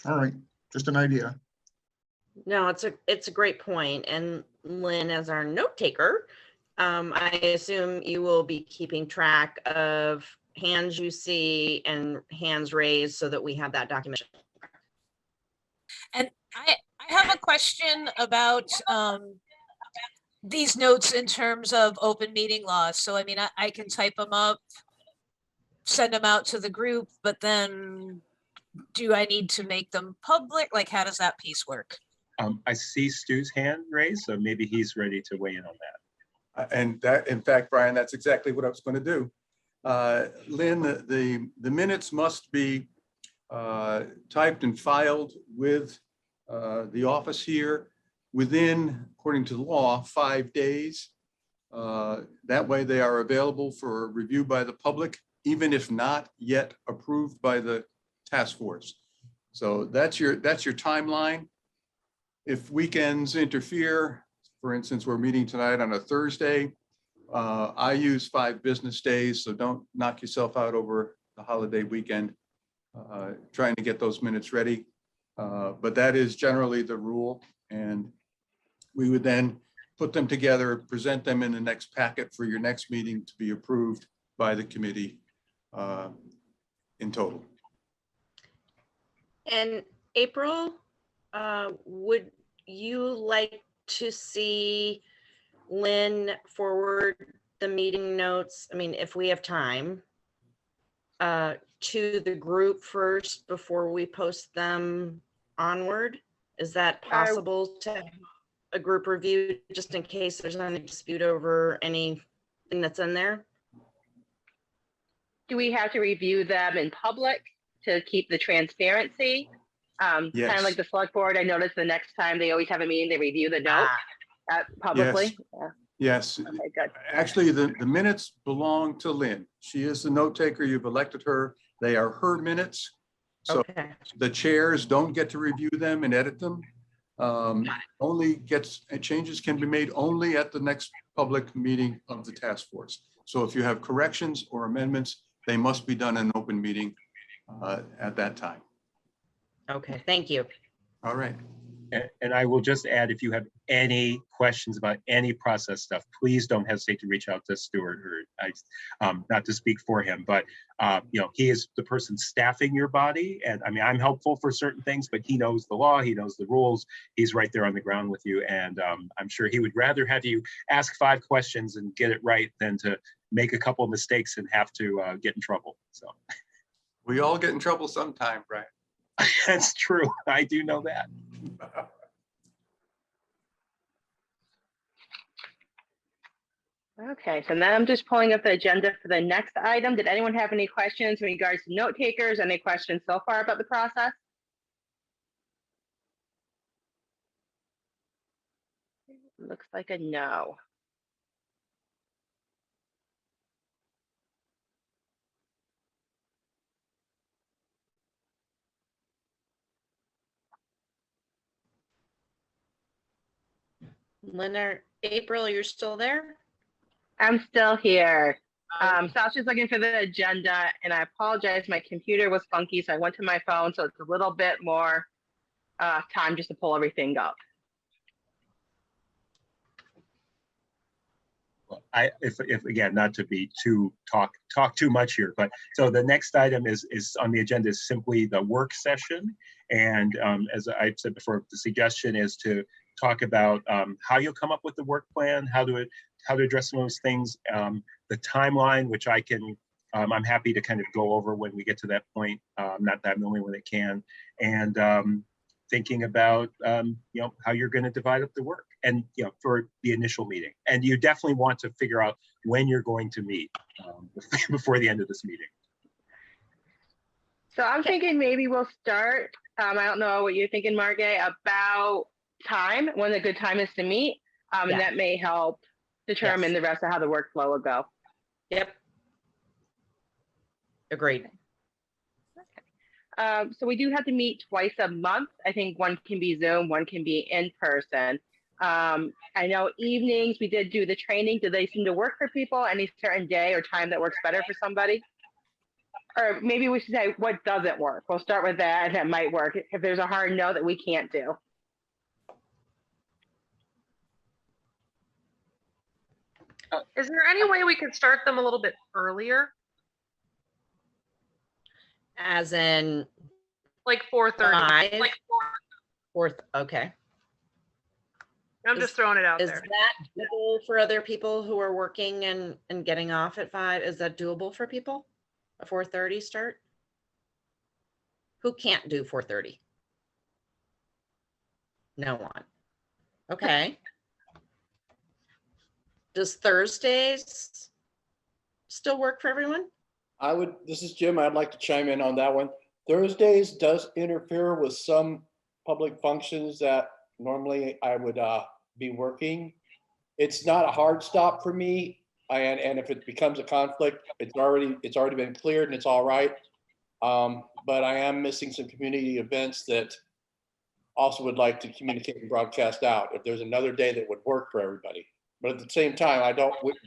All right, just an idea. No, it's a great point. And Lynn, as our note taker, I assume you will be keeping track of hands you see and hands raised so that we have that documentation. and I have a question about these notes in terms of open meeting laws. So I mean, I can type them up, send them out to the group, but then do I need to make them public? Like, how does that piece work? I see Stu's hand raised, so maybe he's ready to weigh in on that. And that, in fact, Brian, that's exactly what I was going to do. Lynn, the minutes must be typed and filed with the office here within, according to the law, 5 days. That way they are available for review by the public, even if not yet approved by the task force. So that's your timeline. If weekends interfere, for instance, we're meeting tonight on a Thursday, I use 5 business days, so don't knock yourself out over the holiday weekend trying to get those minutes ready. But that is generally the rule, and we would then put them together, present them in the next packet for your next meeting to be approved by the committee in total. And April, would you like to see Lynn forward the meeting notes? I mean, if we have time, to the group first before we post them onward? Is that possible to have a group review just in case there's any dispute over anything that's in there? Do we have to review them in public to keep the transparency? Kind Yes. of like the select board. I noticed the next time they always have a meeting, they review the note publicly. Yeah. Yes, Okay, good. actually, the minutes belong to Lynn. She is the note taker. You've elected her. They are her minutes. So Okay. the chairs don't get to review them and edit them. Changes can be made only at the next public meeting of the task force. So if you have corrections or amendments, they must be done in an open meeting at that time. Okay, thank you. All right. And I will just add, if you have any questions about any process stuff, please don't hesitate to reach out to Stuart, or not to speak for him, but he is the person staffing your body. And I mean, I'm helpful for certain things, but he knows the law, he knows the rules. He's right there on the ground with you. And I'm sure he would rather have you ask 5 questions and get it right than to make a couple of mistakes and have to get in trouble. So We all get in trouble sometime, Brian. that's true. I do know that. Okay, so now I'm just pulling up the agenda for the next item. Did anyone have any questions in regards to note takers? Any questions so far about the process? Looks like a no. Lynn or April, you're still there? I'm still here. So I was just looking for the agenda, and I apologize, my computer was funky, so I went to my phone, so it's a little bit more time just to pull everything up. Well, if again, not to be talk too much here, but so the next item is on the agenda is simply the work session. And as I said before, the suggestion is to talk about how you'll come up with the work plan, how to address some of those things, the timeline, which I'm happy to kind of go over when we get to that point. Not that I'm the only one that can, and thinking about how you're going to divide up the work, and for the initial meeting. And you definitely want to figure out when you're going to meet before the end of this meeting. So I'm thinking maybe we'll start. I don't know what you're thinking, Margay, about time, when a good time is to meet, and that may help determine the rest of how the workflow will go. Yep. Agreed. So we do have to meet twice a month. I think one can be Zoom, one can be in person. I know evenings we did do the training. Do they seem to work for people? Any certain day or time that works better for somebody? Or maybe we should say what doesn't work. We'll start with that, and that might work if there's a hard no that we can't do. Is there any way we could start them a little bit earlier? As in Like 4:30? Like 4th, okay. I'm just throwing it out Is there. that doable for other people who are working and getting off at 5? Is that doable for people? A 4:30 start? Who can't do 4:30? No one. Okay. Does Thursdays still work for everyone? This is Jim. I'd like to chime in on that one. Thursdays does interfere with some public functions that normally I would be working. It's not a hard stop for me. And if it becomes a conflict, it's already been cleared and it's all right. But I am missing some community events that also would like to communicate and broadcast out. If there's another day that would work for everybody. But at the same time,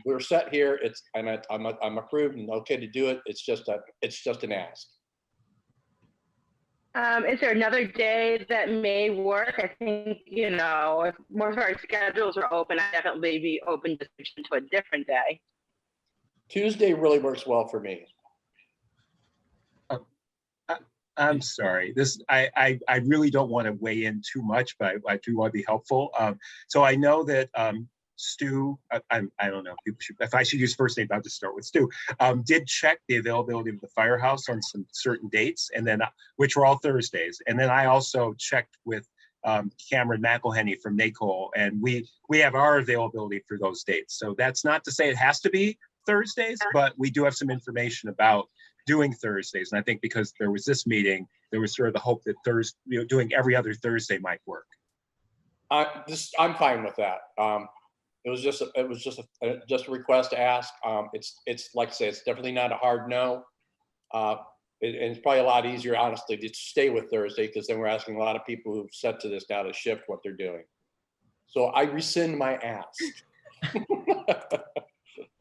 we're set here. I'm approved and okay to do it. It's just an ask. Is there another day that may work? I think, if more of our schedules are open, I'd definitely be open to switching to a different day. Tuesday really works well for me. I'm sorry. I really don't want to weigh in too much, but I do want to be helpful. So I know that Stu, I don't know if I should use first name, I'll just start with Stu, did check the availability of the firehouse on some certain dates, and then which were all Thursdays. And then I also checked with Cameron McElhenney from NACOL, and we have our availability for those dates. So that's not to say it has to be Thursdays, but we do have some information about doing Thursdays. And I think because there was this meeting, there was sort of the hope that doing every other Thursday might work. I'm fine with that. It was just a request to ask. It's like I say, it's definitely not a hard no. And it's probably a lot easier, honestly, to stay with Thursday, because then we're asking a lot of people who've set to this now to shift what they're doing. So I rescind my ask.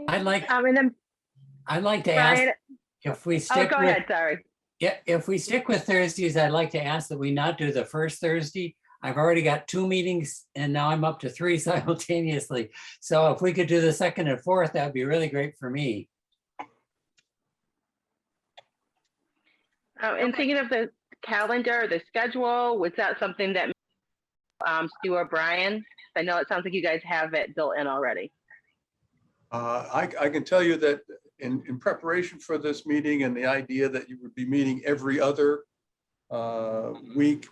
I'd like to Brian, ask if we stick go with, ahead, sorry. if we stick with Thursdays, I'd like to ask that we not do the first Thursday. I've already got 2 meetings and now I'm up to 3 simultaneously. So if we could do the second and fourth, that'd be really great for me. And thinking of the calendar, the schedule, was that something that Stu or Brian? I know it sounds like you guys have it built in already. I can tell you that in preparation for this meeting and the idea that you would be meeting every other week,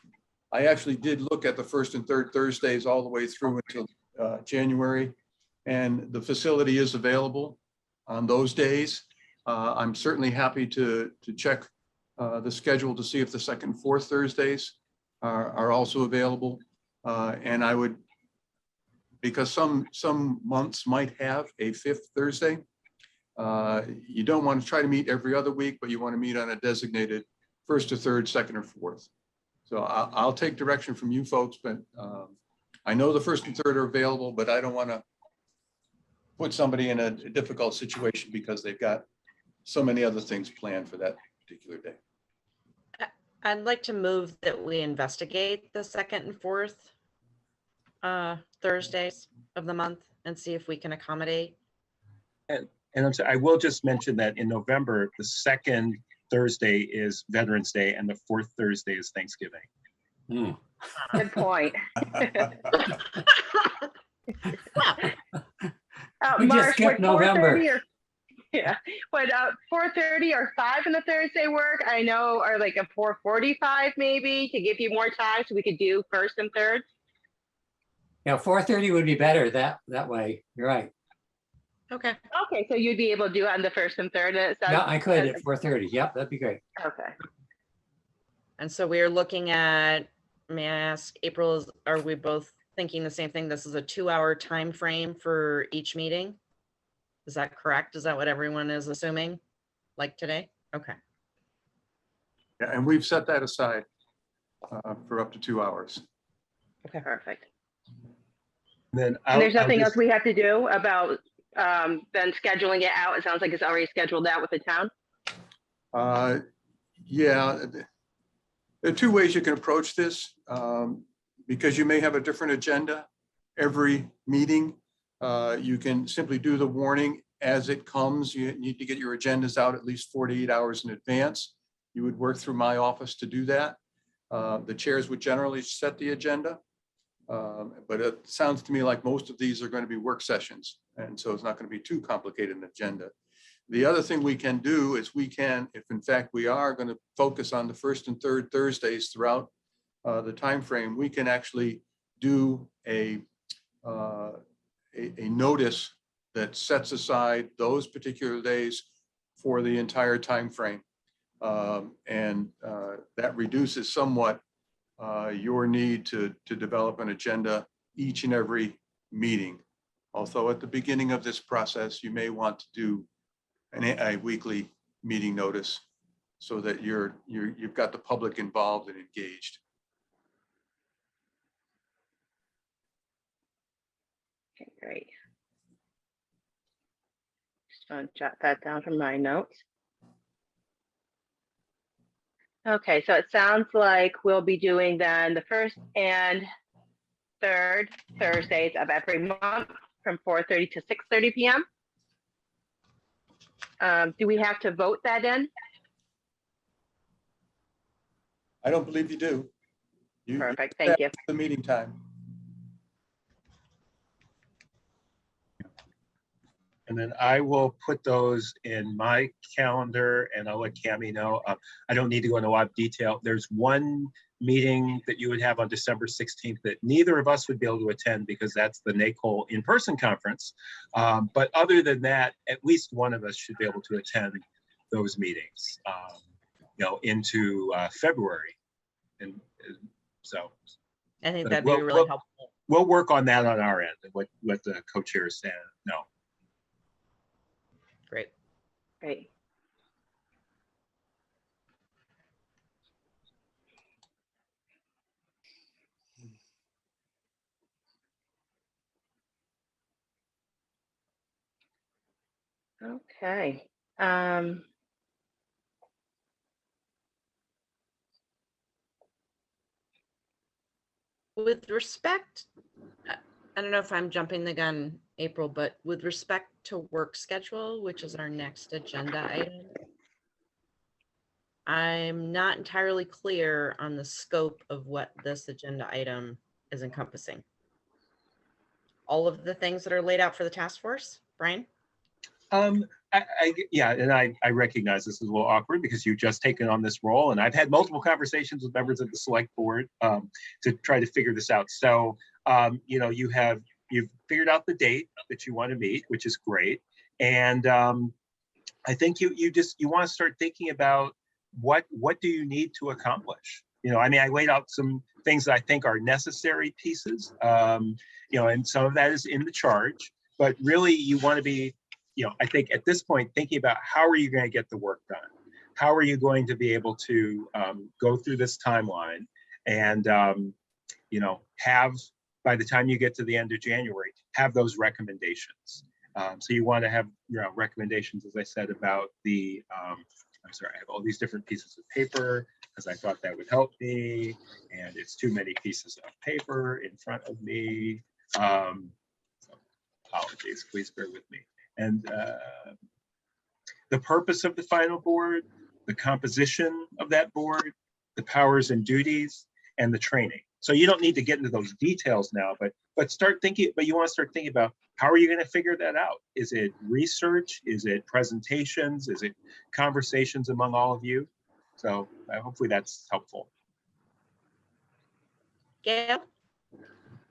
I actually did look at the first and third Thursdays all the way through until January, and the facility is available on those days. I'm certainly happy to check the schedule to see if the second and fourth Thursdays are also available. And I would, because some months might have a fifth Thursday, you don't want to try to meet every other week, but you want to meet on a designated first or third, second or fourth. So I'll take direction from you folks, but I know the first and third are available, but I don't want to put somebody in a difficult situation because they've got so many other things planned for that particular day. I'd like to move that we investigate the second and fourth Thursdays of the month and see if we can accommodate. And I'm sorry, I will just mention that in November, the second Thursday is Veterans Day and the fourth Thursday is Thanksgiving. Good point. We just skipped November. Yeah, but 4:30 or 5 on the Thursday work, I know, or like a 4:45 maybe to give you more time so we could do first and third. Yeah, 4:30 would be better that way. You're right. Okay. Okay, so you'd be able to do it on the first and third. Yeah, I could at 4:30. Yep, that'd be great. Okay. And so we're looking at, may I ask, April, are we both thinking the same thing? This is a 2-hour time frame for each meeting? Is that correct? Is that what everyone is assuming, like today? Okay. Yeah, and we've set that aside for up to 2 hours. Okay, perfect. Then And there's nothing else we have to do about then scheduling it out? It sounds like it's already scheduled out with the town. Yeah, there are 2 ways you can approach this, because you may have a different agenda every meeting. You can simply do the warning as it comes. You need to get your agendas out at least 48 hours in advance. You would work through my office to do that. The chairs would generally set the agenda, but it sounds to me like most of these are going to be work sessions, and so it's not going to be too complicated an agenda. The other thing we can do is we can, if in fact we are going to focus on the first and third Thursdays throughout the time frame, we can actually do a notice that sets aside those particular days for the entire time frame. And that reduces somewhat your need to develop an agenda each and every meeting. Also, at the beginning of this process, you may want to do a weekly meeting notice so that you've got the public involved and engaged. Okay, great. Just want to jot that down from my notes. Okay, so it sounds like we'll be doing then the first and third Thursdays of every month from 4:30 to 6:30 p.m. Do we have to vote that in? I don't believe you do. Perfect, thank you. The meeting time. And then I will put those in my calendar and I'll let Cami know. I don't need to go into a lot of detail. There's one meeting that you would have on December 16th that neither of us would be able to attend because that's the NACOL in-person conference. But other than that, at least one of us should be able to attend those meetings, into February. And so I think but that'd be really helpful. We'll work on that on our end and let the co-chairs know. Great. Great. Okay. With respect, I don't know if I'm jumping the gun, April, but with respect to work schedule, which is our next agenda item, I'm not entirely clear on the scope of what this agenda item is encompassing. All of the things that are laid out for the task force, Brian? Yeah, and I recognize this is a little awkward because you've just taken on this role, and I've had multiple conversations with members of the select board to try to figure this out. So, you've figured out the date that you want to meet, which is great, and I think you want to start thinking about what do you need to accomplish. I laid out some things that I think are necessary pieces, and some of that is in the charge, but really you want to be, I think at this point, thinking about how are you going to get the work done? How are you going to be able to go through this timeline and, have, by the time you get to the end of January, have those recommendations. So you want to have recommendations, as I said, about the, I have all these different pieces of paper because I thought that would help me, and it's too many pieces of paper in front of me. So apologies, please bear with me. And the purpose of the final board, the composition of that board, the powers and duties, and the training. So you don't need to get into those details now, but start thinking. But you want to start thinking about how are you going to figure that out? Is it research? Is it presentations? Is it conversations among all of you? So hopefully that's helpful. Gail?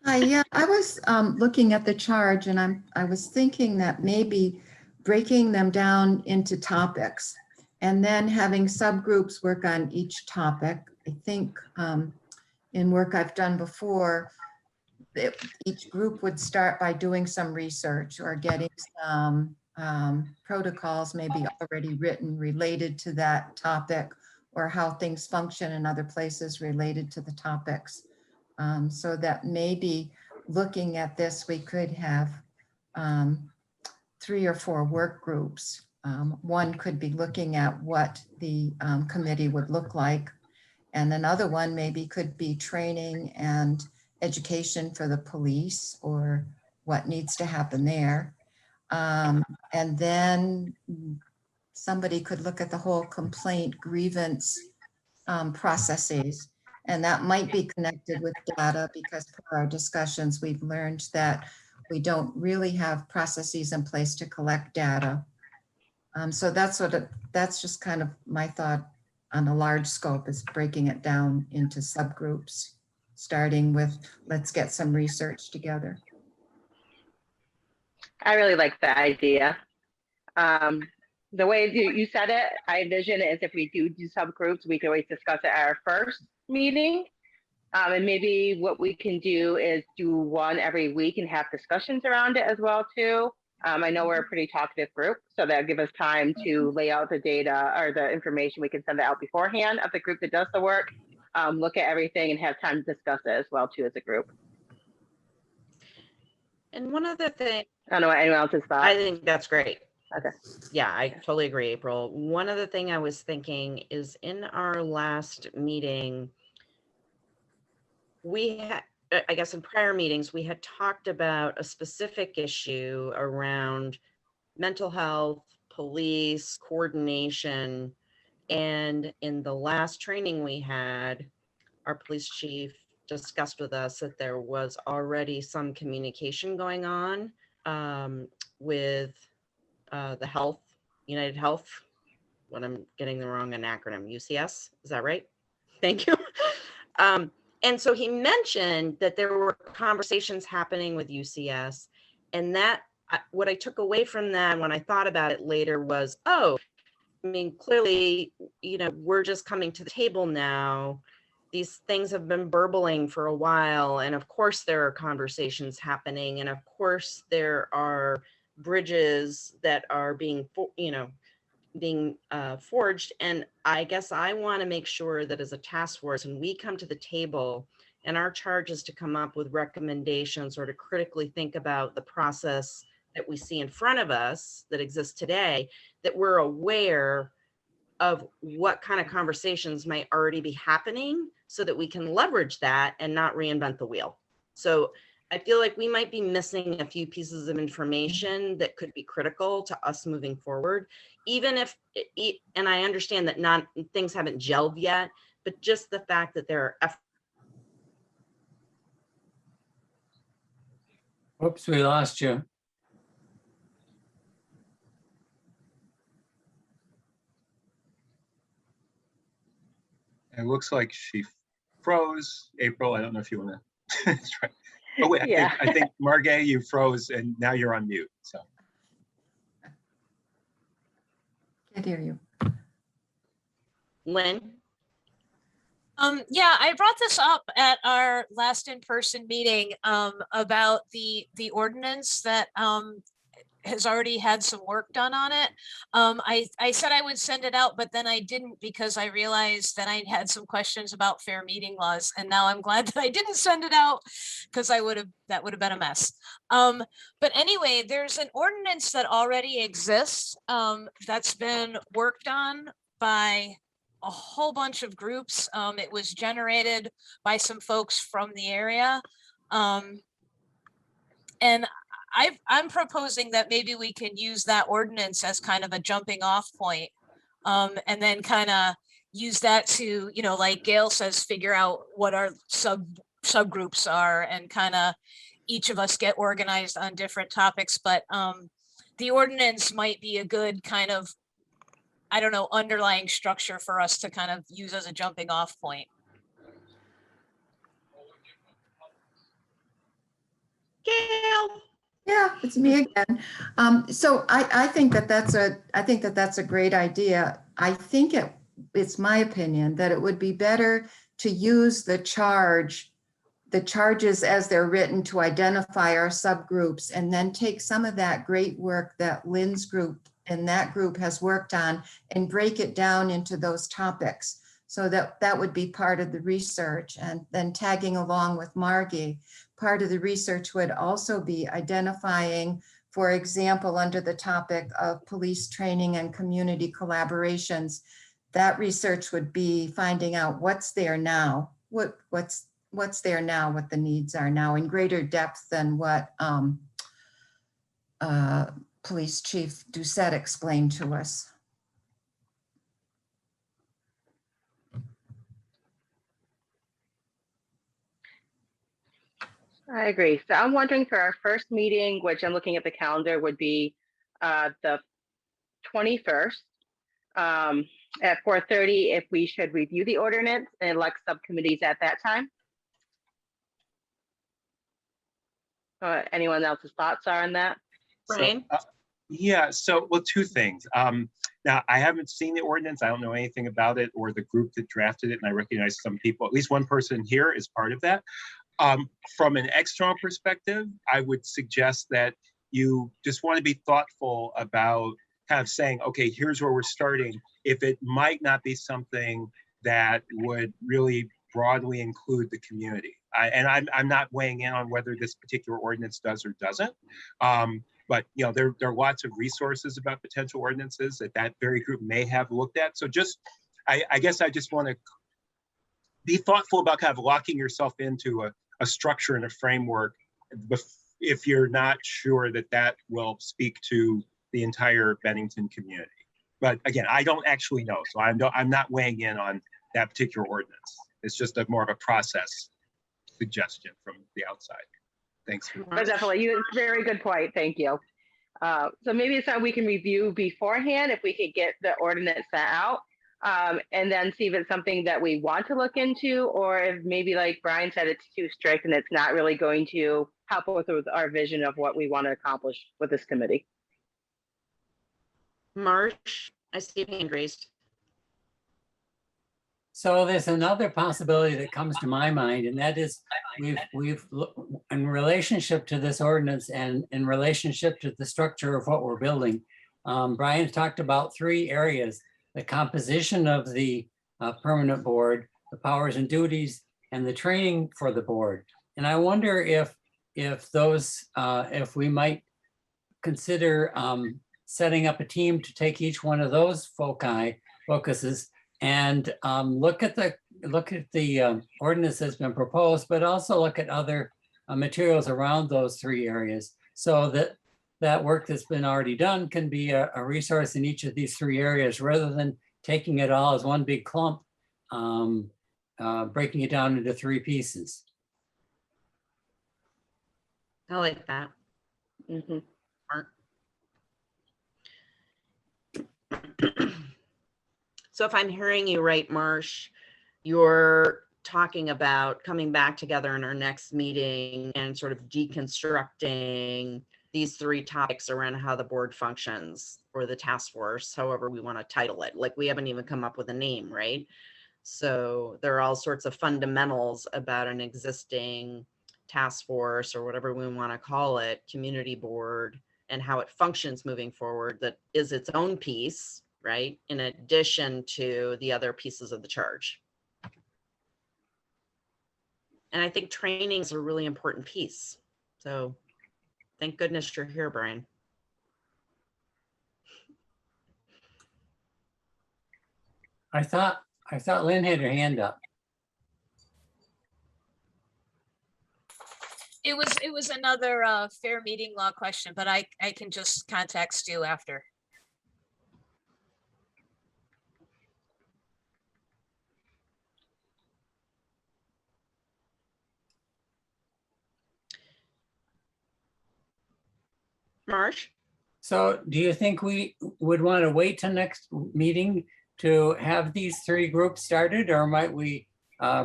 Yeah, I was looking at the charge and I was thinking that maybe breaking them down into topics and then having subgroups work on each topic. I think in work I've done before, each group would start by doing some research or getting some protocols maybe already written related to that topic or how things function in other places related to the topics. So that maybe looking at this, we could have 3 or 4 work groups. One could be looking at what the committee would look like. And another one maybe could be training and education for the police or what needs to happen there. And then somebody could look at the whole complaint grievance processes. And that might be connected with data because per our discussions, we've learned that we don't really have processes in place to collect data. So that's just kind of my thought on a large scope, is breaking it down into subgroups, starting with let's get some research together. I really like the idea. The way you said it, I envision it as if we do subgroups, we can always discuss it at our first meeting. And maybe what we can do is do one every week and have discussions around it as well too. I know we're a pretty talkative group, so that'll give us time to lay out the data or the information. We can send it out beforehand of the group that does the work, look at everything and have time to discuss it as well too as a group. And one other thing, I don't know what anyone else's thoughts. I think that's great. Okay. Yeah, I totally agree, April. One other thing I was thinking is in our last meeting, we had, I guess in prior meetings, we had talked about a specific issue around mental health, police, coordination. And in the last training we had, our police chief discussed with us that there was already some communication going on with the health, United Health, when I'm getting the wrong acronym, UCS, is that right? Thank you. And so he mentioned that there were conversations happening with UCS, and that what I took away from that when I thought about it later was, oh, I mean, clearly, you know, we're just coming to the table now. These things have been burbling for a while, and of course there are conversations happening, and of course there are bridges that are being, you know, being forged. And I guess I want to make sure that as a task force, when we come to the table and our charge is to come up with recommendations or to critically think about the process that we see in front of us that exists today, that we're aware of what kind of conversations might already be happening so that we can leverage that and not reinvent the wheel. So I feel like we might be missing a few pieces of information that could be critical to us moving forward, even if, and I understand that things haven't gelled yet, but just the fact that there are efforts. Oops, we lost you. It looks like she froze. April, I don't know if you want to try. Oh wait, Yeah. I think Margay, you froze and now you're on mute. So Can't hear you. Lynn? Yeah, I brought this up at our last in-person meeting about the ordinance that has already had some work done on it. I said I would send it out, but then I didn't because I realized that I had some questions about fair meeting laws, and now I'm glad that I didn't send it out because that would have been a mess. But anyway, there's an ordinance that already exists that's been worked on by a whole bunch of groups. It was generated by some folks from the area. And I'm proposing that maybe we can use that ordinance as kind of a jumping off point, and then kind of use that to, you know, like Gail says, figure out what our subgroups are and kind of each of us get organized on different topics. But the ordinance might be a good kind of, I don't know, underlying structure for us to kind of use as a jumping off point. Gail? Yeah, it's me again. So I think that that's a great idea. I think it's my opinion that it would be better to use the charges as they're written to identify our subgroups, and then take some of that great work that Lynn's group and that group has worked on and break it down into those topics. So that would be part of the research, and then tagging along with Margay. Part of the research would also be identifying, for example, under the topic of police training and community collaborations, that research would be finding out what's there now, what's there now, what the needs are now in greater depth than what Police Chief Doucette explained to us. I agree. So I'm wondering for our first meeting, which I'm looking at the calendar, would be the 21st at 4:30, if we should review the ordinance and elect subcommittees at that time. Anyone else's thoughts are on that? Brian? Yeah, so, well, two things. Now, I haven't seen the ordinance. I don't know anything about it or the group that drafted it, and I recognize some people, at least one person here is part of that. From an external perspective, I would suggest that you just want to be thoughtful about kind of saying, okay, here's where we're starting. If it might not be something that would really broadly include the community. I'm not weighing in on whether this particular ordinance does or doesn't. But you know, there are lots of resources about potential ordinances that very group may have looked at. So just, I guess I just want to be thoughtful about kind of locking yourself into a structure and a framework if you're not sure that that will speak to the entire Bennington community. But again, I don't actually know, so I'm not weighing in on that particular ordinance. It's just more of a process suggestion from the outside. Thanks. But definitely, very good point. Thank you. So maybe it's something we can review beforehand if we could get the ordinance sent out, and then see if it's something that we want to look into, or if maybe, like Brian said, it's too strict and it's not really going to help us with our vision of what we want to accomplish with this committee. Marsh, I see your hand raised. So there's another possibility that comes to my mind, and that is we've in relationship to this ordinance and in relationship to the structure of what we're building. Brian talked about 3 areas: the composition of the permanent board, the powers and duties, and the training for the board. And I wonder if we might consider setting up a team to take each one of those focuses and look at the ordinance that's been proposed, but also look at other materials around those 3 areas, so that work that's been already done can be a resource in each of these 3 areas, rather than taking it all as one big clump, breaking it down into 3 pieces. I like that. Mm-hmm. So if I'm hearing you right, Marsh, you're talking about coming back together in our next meeting and sort of deconstructing these 3 topics around how the board functions, or the task force, however we want to title it. Like, we haven't even come up with a name, right? So there are all sorts of fundamentals about an existing task force, or whatever we want to call it, community board, and how it functions moving forward, that is its own piece, right, in addition to the other pieces of the charge. And I think training is a really important piece. So thank goodness you're here, Brian. I thought Lynn had her hand up. It was another fair meeting law question, but I can just contact Stu after. Marsh? So do you think we would want to wait till next meeting to have these 3 groups started, or might we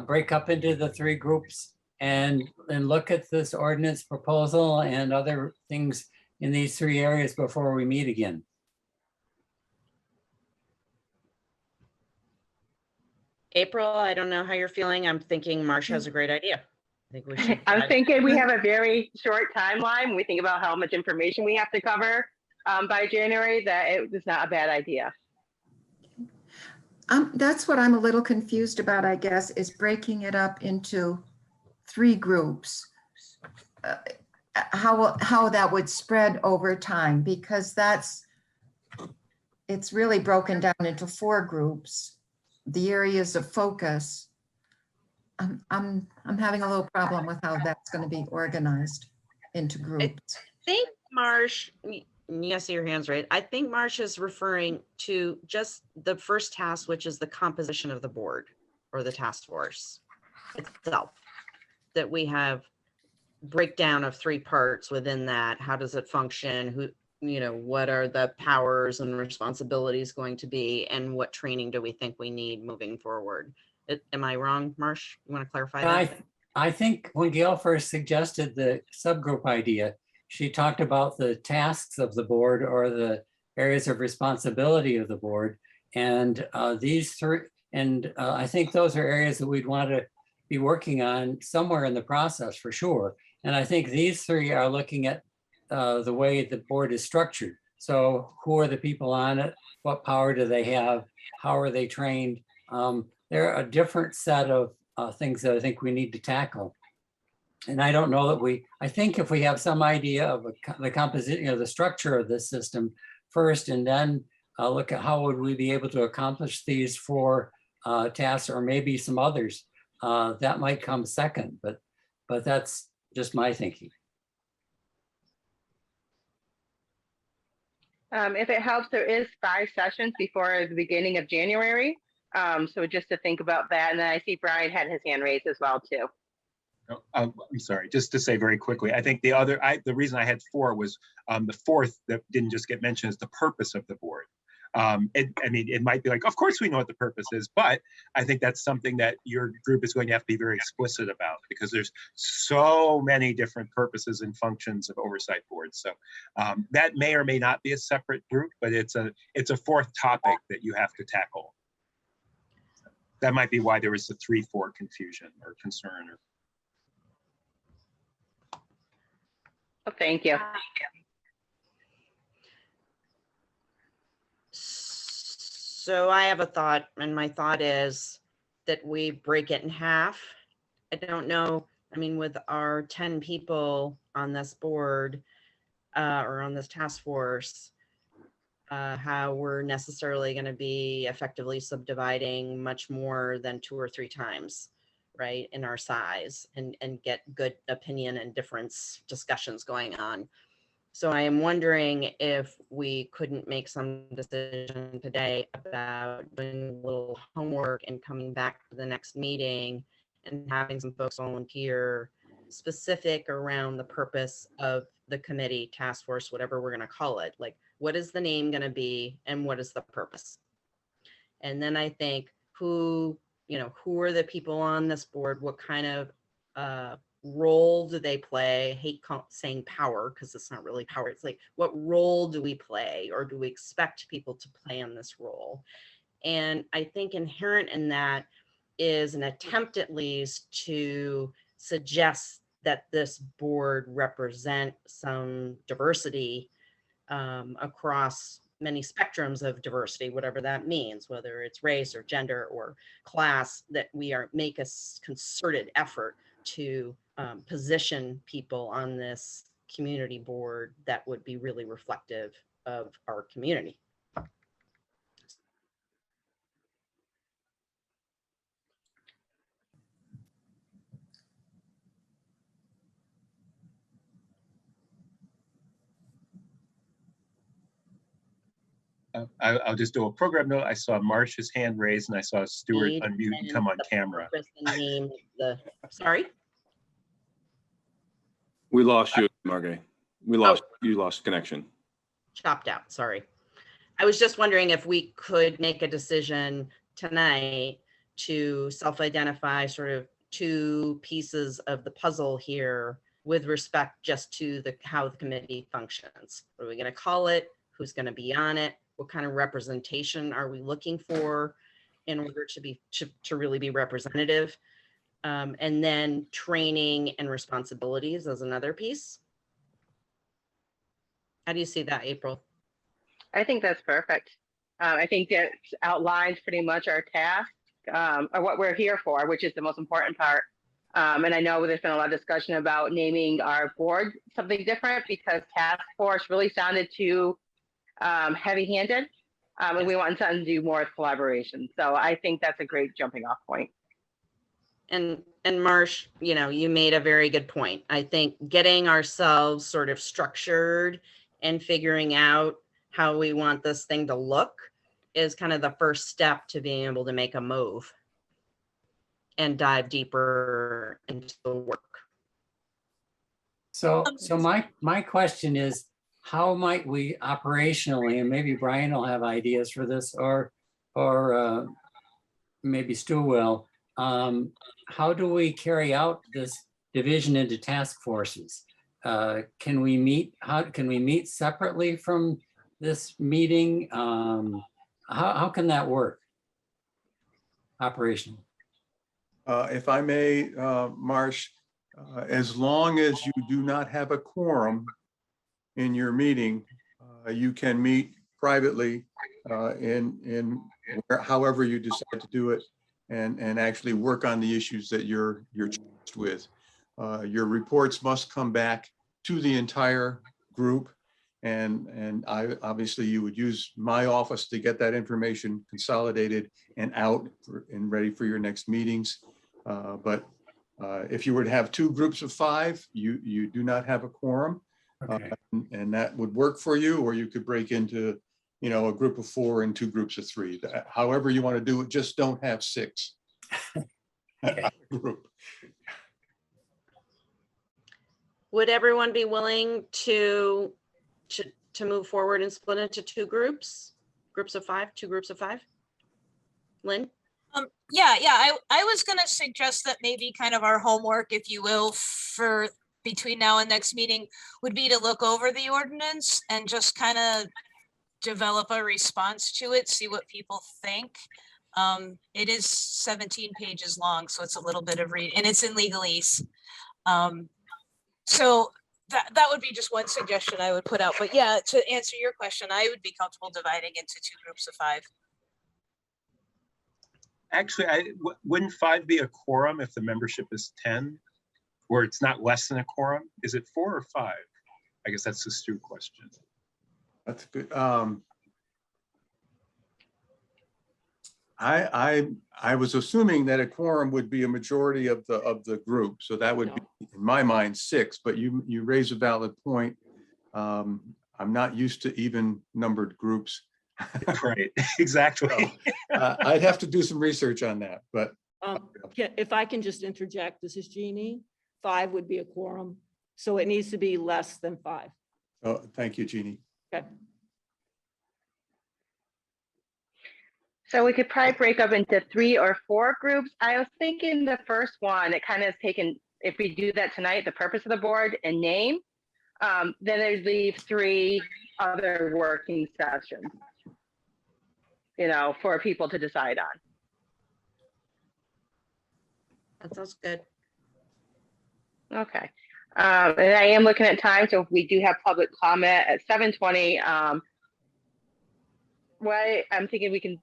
break up into the 3 groups and look at this ordinance proposal and other things in these 3 areas before we meet again? April, I don't know how you're feeling. I'm thinking Marsh has a great idea. I think we should. I'm thinking we have a very short timeline. When we think about how much information we have to cover by January, that it was not a bad idea. That's what I'm a little confused about, I guess, is breaking it up into 3 groups. How that would spread over time, because it's really broken down into 4 groups. The areas of focus. I'm having a little problem with how that's going to be organized into groups. I think Marsh, you see your hands right. I think Marsh is referring to just the first task, which is the composition of the board or the task force itself. That we have breakdown of 3 parts within that. How does it function? Who, what are the powers and responsibilities going to be, and what training do we think we need moving forward? Am I wrong, Marsh? You want to clarify that? I think when Gail first suggested the subgroup idea, she talked about the tasks of the board or the areas of responsibility of the board. And these three, and I think those are areas that we'd want to be working on somewhere in the process for sure. And I think these three are looking at the way the board is structured. So who are the people on it? What power do they have? How are they trained? They're a different set of things that I think we need to tackle. And I don't know that I think if we have some idea of the composition, the structure of this system first, and then look at how would we be able to accomplish these four tasks or maybe some others, that might come second, but that's just my thinking. If it helps, there is 5 sessions before the beginning of January. So just to think about that. And then I see Brian had his hand raised as well too. Oh, I'm sorry, just to say very quickly, I think the reason I had 4 was the 4th that didn't just get mentioned is the purpose of the board. I mean, it might be like, of course we know what the purpose is, but I think that's something that your group is going to have to be very explicit about because there's so many different purposes and functions of oversight boards. So that may or may not be a separate group, but it's a 4th topic that you have to tackle. That might be why there was the 3-4 confusion or concern. Oh, thank you. So I have a thought, and my thought is that we break it in half. I don't know, I mean, with our 10 people on this board or on this task force, how we're necessarily going to be effectively subdividing much more than 2 or 3 times, right, in our size and get good opinion and difference discussions going on. So I am wondering if we couldn't make some decision today about doing a little homework and coming back to the next meeting and having some folks volunteer specific around the purpose of the committee, task force, whatever we're going to call it. Like, what is the name going to be and what is the purpose? And then I think who are the people on this board? What kind of role do they play? I hate saying power because it's not really power. It's like, what role do we play or do we expect people to play in this role? And I think inherent in that is an attempt at least to suggest that this board represent some diversity across many spectrums of diversity, whatever that means, whether it's race or gender or class, that we make a concerted effort to position people on this community board that would be really reflective of our community. I'll just do a program note. I saw Marcia's hand raised and I saw Stuart unmute and come on camera. Sorry? We lost you, Margay. You lost connection. Chopped out, sorry. I was just wondering if we could make a decision tonight to self-identify sort of 2 pieces of the puzzle here with respect just to how the committee functions. What are we going to call it? Who's going to be on it? What kind of representation are we looking for in order to really be representative? And then training and responsibilities as another piece. How do you see that, April? I think that's perfect. I think that outlines pretty much our task or what we're here for, which is the most important part. And I know there's been a lot of discussion about naming our board something different because task force really sounded too heavy-handed. And we want to do more with collaboration. So I think that's a great jumping off point. And Marsh, you made a very good point. I think getting ourselves sort of structured and figuring out how we want this thing to look is kind of the first step to being able to make a move and dive deeper into the work. So my question is, how might we operationally, and maybe Brian will have ideas for this, or maybe Stu will, how do we carry out this division into task forces? can we meet? How can we meet separately from this meeting? How can that work? Operational. If I may, Marsh, as long as you do not have a quorum in your meeting, you can meet privately however you decide to do it, and actually work on the issues that you're charged with. Your reports must come back to the entire group, and obviously you would use my office to get that information consolidated and out and ready for your next meetings. But if you were to have 2 groups of 5, you do not have a quorum. Okay. And that would work for you, or you could break into, a group of 4 and 2 groups of 3. However you want to do it, just don't have 6. Okay. Group. Would everyone be willing to move forward and split into 2 groups? Groups of 5, 2 groups of 5? Lynn? Yeah, I was gonna suggest that maybe kind of our homework, if you will, for between now and next meeting would be to look over the ordinance and just kind of develop a response to it, see what people think. It is 17 pages long, so it's a little bit of read, and it's in legalese. So that would be just one suggestion I would put out. But yeah, to answer your question, I would be comfortable dividing into 2 groups of 5. Actually, wouldn't 5 be a quorum if the membership is 10? Or it's not less than a quorum? Is it 4 or 5? I guess that's a Stu question. That's good. I was assuming that a quorum would be a majority of the group, so that would be, in my mind, 6. But you raise a valid point. I'm not used to even numbered groups. Right, exactly. So, I'd have to do some research on that, but. If I can just interject, this is Jeannie. 5 would be a quorum, so it needs to be less than 5. Oh, thank you, Jeannie. Okay. So we could probably break up into 3 or 4 groups. I was thinking the first one, it kind of is taken, if we do that tonight, the purpose of the board and name, then there'd leave 3 other working sessions, for people to decide on. That sounds good. Okay. And I am looking at time, so we do have public comment at 7:20. What I'm thinking we can,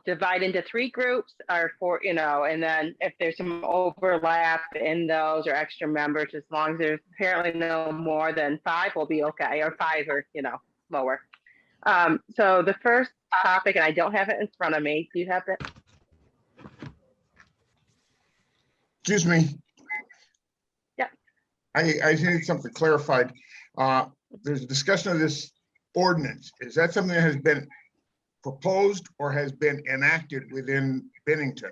divide into 3 groups or 4, and then if there's some overlap in those or extra members, as long as there's apparently no more than 5, we'll be okay, or 5 or, lower. So the first topic, and I don't have it in front of me. Do you have it? Excuse me. Yeah. I need something clarified. There's a discussion of this ordinance. Is that something that has been proposed or has been enacted within Bennington?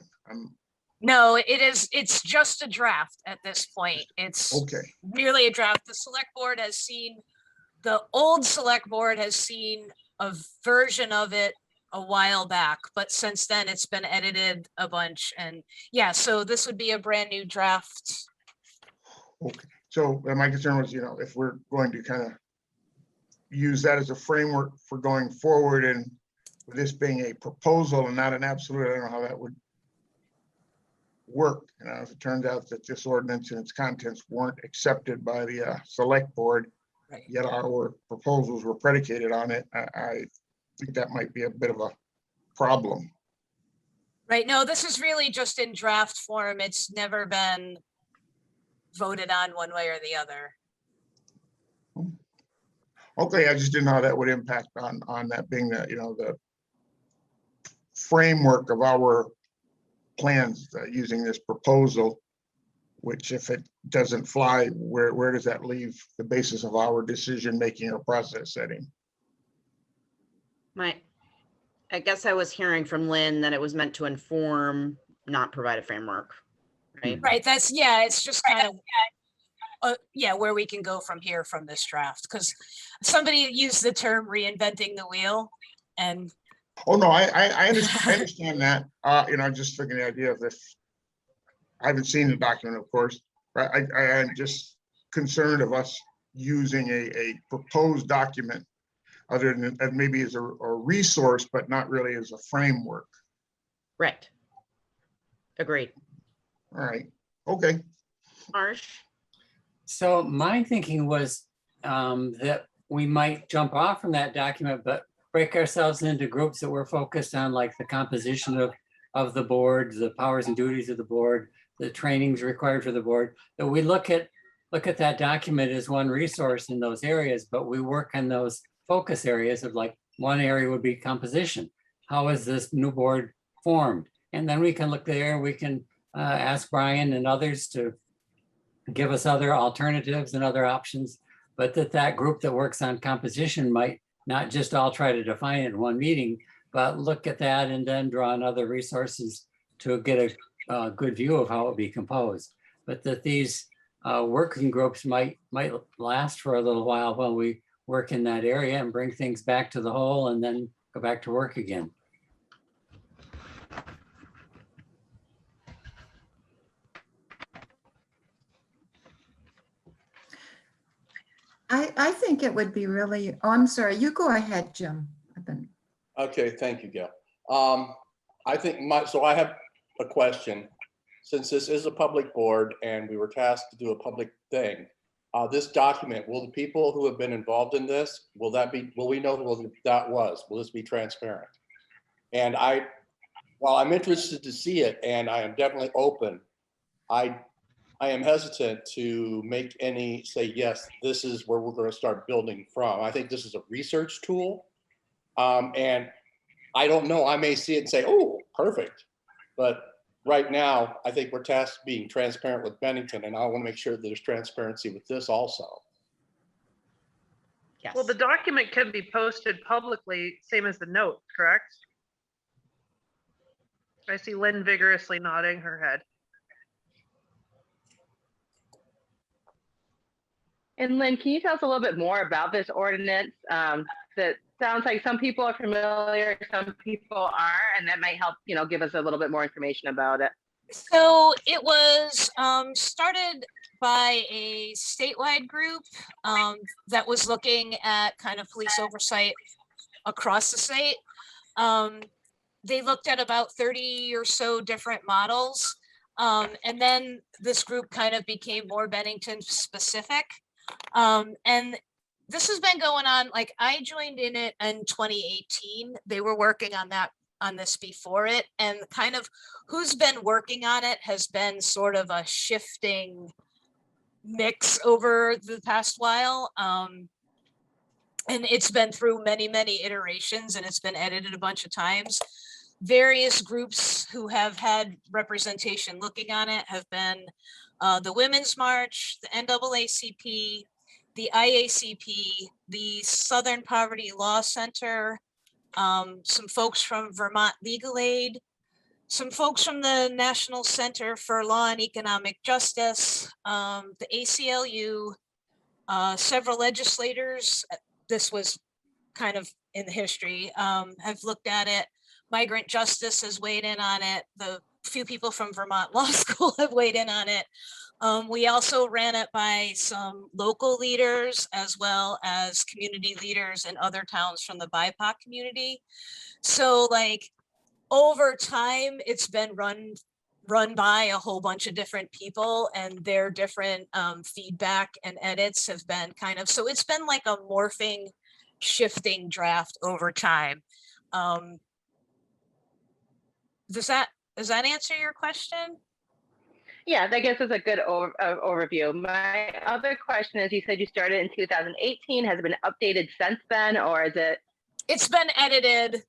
No, it's just a draft at this point. It's Okay. merely a draft. The old select board has seen a version of it a while back, but since then it's been edited a bunch. And yeah, so this would be a brand new draft. Okay. So my concern was, if we're going to kind of use that as a framework for going forward, and with this being a proposal and not an absolute, I don't know how that would work. If it turns out that this ordinance and its contents weren't accepted by the select board, Right. Yet our proposals were predicated on it, I think that might be a bit of a problem. Right, no, this is really just in draft form. It's never been voted on one way or the other. Okay, I just didn't know how that would impact on that being the, the framework of our plans using this proposal, which if it doesn't fly, where does that leave the basis of our decision making or process setting? I guess I was hearing from Lynn that it was meant to inform, not provide a framework, right? Right, it's just kind of, where we can go from here from this draft, because somebody used the term reinventing the wheel, and. Oh, no, I understand that, just thinking the idea of this. I haven't seen the document, of course, but I'm just concerned of us using a proposed document other than maybe as a resource, but not really as a framework. Right. Agreed. All right, okay. Marsh? So my thinking was that we might jump off from that document, but break ourselves into groups that were focused on like the composition of the board, the powers and duties of the board, the trainings required for the board, that we look at that document as one resource in those areas, but we work on those focus areas of like one area would be composition. How is this new board formed? And then we can look there, we can ask Brian and others to give us other alternatives and other options, but that group that works on composition might not just all try to define it in one meeting, but look at that and then draw on other resources to get a good view of how it will be composed. But that these working groups might last for a little while we work in that area and bring things back to the whole and then go back to work again. I think it would be really, oh, I'm sorry, you go ahead, Jim. I've been. Okay, thank you, Gail. I think so I have a question. Since this is a public board and we were tasked to do a public thing, this document, will the people who have been involved in this, will we know who that was? Will this be transparent? And while I'm interested to see it and I am definitely open, I am hesitant to make say, yes, this is where we're going to start building from. I think this is a research tool. And I don't know, I may see it and say, oh, perfect. But right now, I think we're tasked being transparent with Bennington, and I want to make sure that there's transparency with this also. Yes. Well, the document can be posted publicly, same as the note, correct? I see Lynn vigorously nodding her head. And Lynn, can you tell us a little bit more about this ordinance? That sounds like some people are familiar, some people are, and that might help, give us a little bit more information about it. So it was started by a statewide group that was looking at kind of police oversight across the state. They looked at about 30 or so different models. And then this group kind of became more Bennington specific. And this has been going on, like I joined in it in 2018. They were working on this before it, and kind of who's been working on it has been sort of a shifting mix over the past while. And it's been through many, many iterations and it's been edited a bunch of times. Various groups who have had representation looking on it have been the Women's March, the NAACP, the IACP, the Southern Poverty Law Center, some folks from Vermont Legal Aid, some folks from the National Center for Law and Economic Justice, the ACLU, several legislators. This was kind of in the history, have looked at it. Migrant Justice has weighed in on it. The few people from Vermont Law School have weighed in on it. We also ran it by some local leaders as well as community leaders in other towns from the BIPOC community. So like over time, it's been run by a whole bunch of different people, and their different feedback and edits have been kind of, so it's been like a morphing, shifting draft over time. Does that answer your question? Yeah, I guess it's a good overview. My other question is, you said you started in 2018. Has it been updated since then, or is it? It's been edited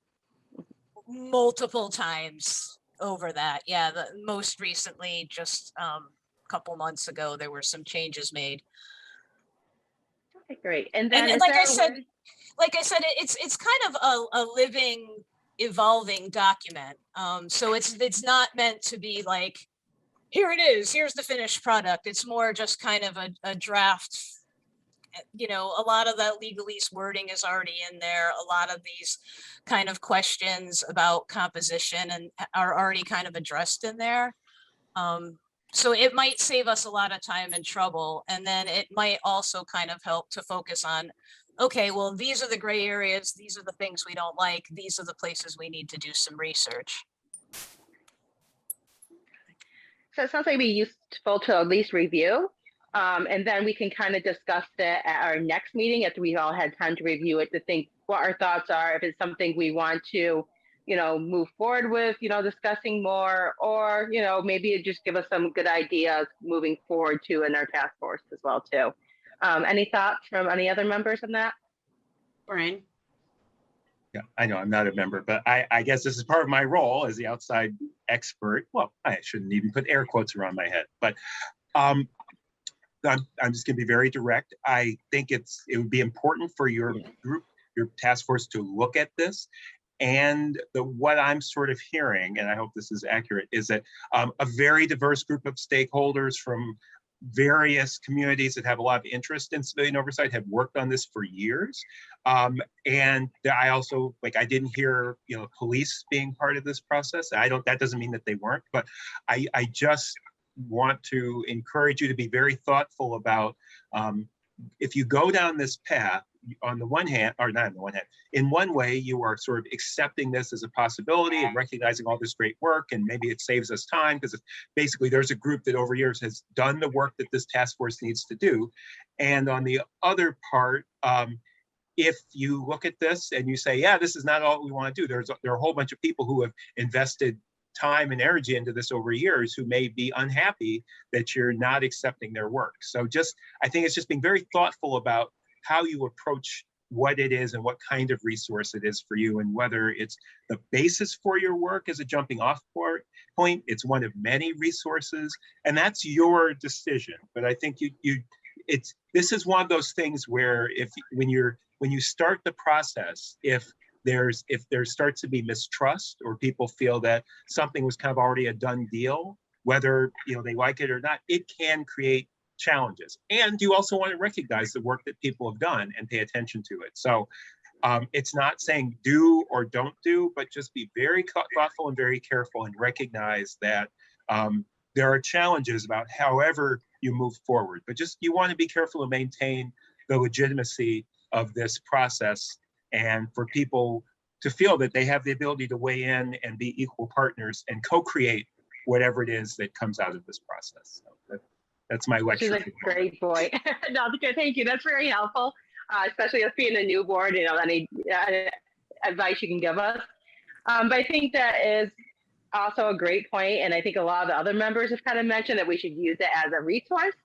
multiple times over that. Yeah, most recently, just a couple months ago, there were some changes made. Okay, great. And then, like I said, it's kind of a living, evolving document. So it's not meant to be like, here it is, here's the finished product. It's more just kind of a draft. A lot of that legalese wording is already in there. A lot of these kind of questions about composition and are already kind of addressed in there. So it might save us a lot of time and trouble. And then it might also kind of help to focus on, okay, well, these are the gray areas. These are the things we don't like. These are the places we need to do some research. So it sounds like it'd be useful to at least review. And then we can kind of discuss it at our next meeting after we've all had time to review it, to think what our thoughts are, if it's something we want to, move forward with, discussing more, or, maybe it just give us some good ideas moving forward too in our task force as well too. Any thoughts from any other members on that? Brian? Yeah, I know I'm not a member, but I guess this is part of my role as the outside expert. Well, I shouldn't even put air quotes around my head, but I'm just going to be very direct. I think it would be important for your group, your task force, to look at this. And what I'm sort of hearing, and I hope this is accurate, is that a very diverse group of stakeholders from various communities that have a lot of interest in civilian oversight have worked on this for years. And I also, I didn't hear, police being part of this process. That doesn't mean that they weren't, but I just want to encourage you to be very thoughtful about, if you go down this path, on the one hand, or not on the one hand, in one way, you are sort of accepting this as a possibility and recognizing all this great work, and maybe it saves us time because basically there's a group that over years has done the work that this task force needs to do. And on the other part, if you look at this and you say, yeah, this is not all we want to do, there are a whole bunch of people who have invested time and energy into this over years who may be unhappy that you're not accepting their work. So I think it's just being very thoughtful about how you approach what it is and what kind of resource it is for you, and whether it's the basis for your work as a jumping off point, it's one of many resources, and that's your decision. But I think this is one of those things where when you start the process, if there starts to be mistrust, or people feel that something was kind of already a done deal, whether they like it or not, it can create challenges. And you also want to recognize the work that people have done and pay attention to it. So it's not saying do or don't do, but just be very thoughtful and very careful, and recognize that there are challenges about however you move forward. But you want to be careful to maintain the legitimacy of this process, and for people to feel that they have the ability to weigh in and be equal partners and co-create whatever it is that comes out of this process. So that's my lecture. She's a great boy. No, thank you. That's very helpful, especially us being a new board, any advice you can give us. But I think that is also a great point, and I think a lot of the other members have kind of mentioned that we should use it as a resource,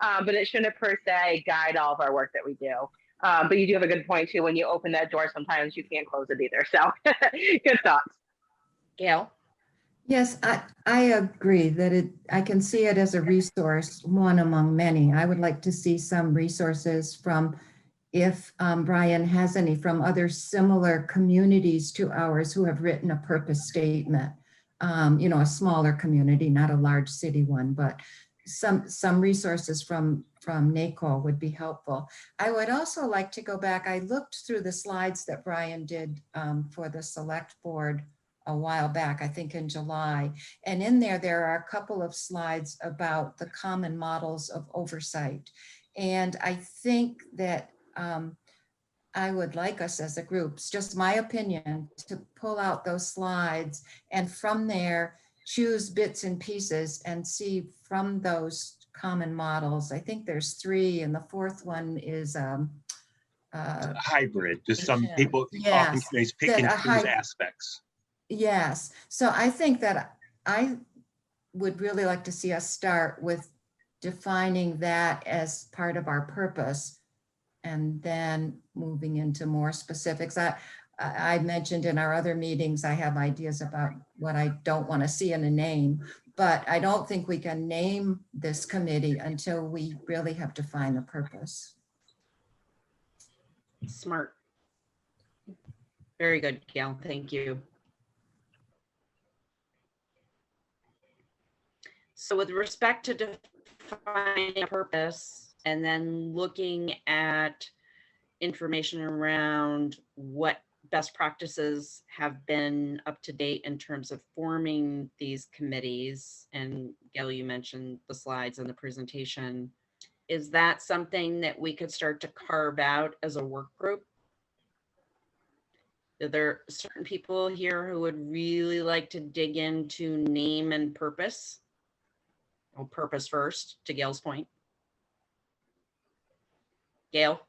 but it shouldn't per se guide all of our work that we do. But you do have a good point too. When you open that door, sometimes you can't close it either. So good thoughts. Gail? Yes, I agree that I can see it as a resource, one among many. I would like to see some resources from, if Brian has any, from other similar communities to ours who have written a purpose statement. A smaller community, not a large city one, but some resources from NACO would be helpful. I would also like to go back. I looked through the slides that Brian did for the select board a while back, I think in July. And in there are a couple of slides about the common models of oversight. And I think that I would like us as a group, it's just my opinion, to pull out those slides and from there choose bits and pieces and see from those common models. I think there's 3, and the 4th one is hybrid. Just some people often pick and choose aspects. Yes. So I think that I would really like to see us start with defining that as part of our purpose, and then moving into more specifics. I mentioned in our other meetings, I have ideas about what I don't want to see in a name, but I don't think we can name this committee until we really have defined the purpose. Smart. Very good, Gail. Thank you. So with respect to defining a purpose and then looking at information around what best practices have been up to date in terms of forming these committees. And Gail, you mentioned the slides and the presentation. Is that something that we could start to carve out as a work group? Are there certain people here who would really like to dig into name and purpose? Well, purpose first, to Gail's point. Gail?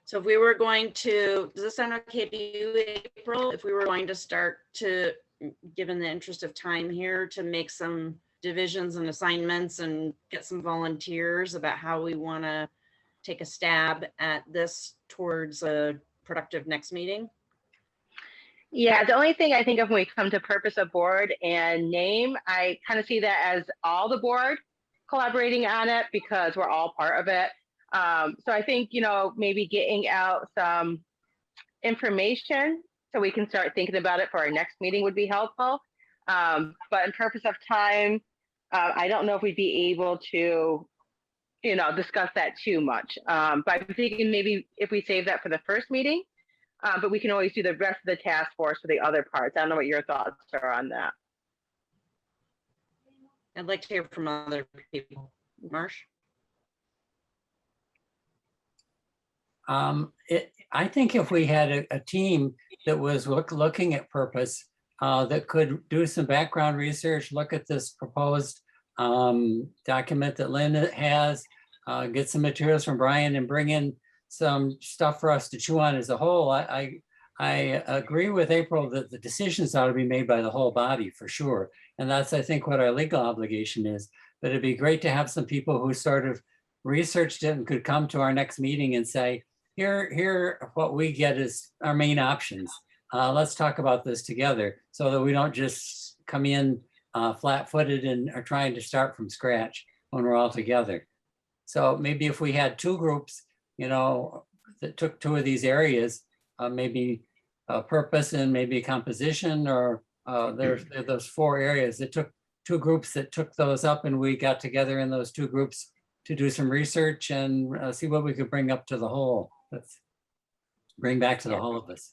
So if we were going to, does this sound okay to you, April? If we were going to start to, given the interest of time here, to make some divisions and assignments and get some volunteers about how we want to take a stab at this towards a productive next meeting? Yeah, the only thing I think of when we come to purpose of board and name, I kind of see that as all the board collaborating on it because we're all part of it. So I think, you know, maybe getting out some information so we can start thinking about it for our next meeting would be helpful. But in purpose of time, I don't know if we'd be able to, you know, discuss that too much. But I'm thinking maybe if we save that for the first meeting, but we can always do the rest of the task force for the other parts. I don't know what your thoughts are on that. I'd like to hear from other people. Marsh? I think if we had a team that was looking at purpose, that could do some background research, look at this proposed document that Lynn has, get some materials from Brian and bring in some stuff for us to chew on as a whole. I agree with April that the decisions ought to be made by the whole body for sure. And that's, I think, what our legal obligation is. But it'd be great to have some people who sort of researched it and could come to our next meeting and say, here, what we get is our main options. Let's talk about this together so that we don't just come in flat-footed and are trying to start from scratch when we're all together. So maybe if we had two groups, you know, that took two of these areas, maybe purpose and maybe composition, or there's those four areas. It took two groups that took those up, and we got together in those two groups to do some research and see what we could bring up to the whole. Let's bring back to the whole of us.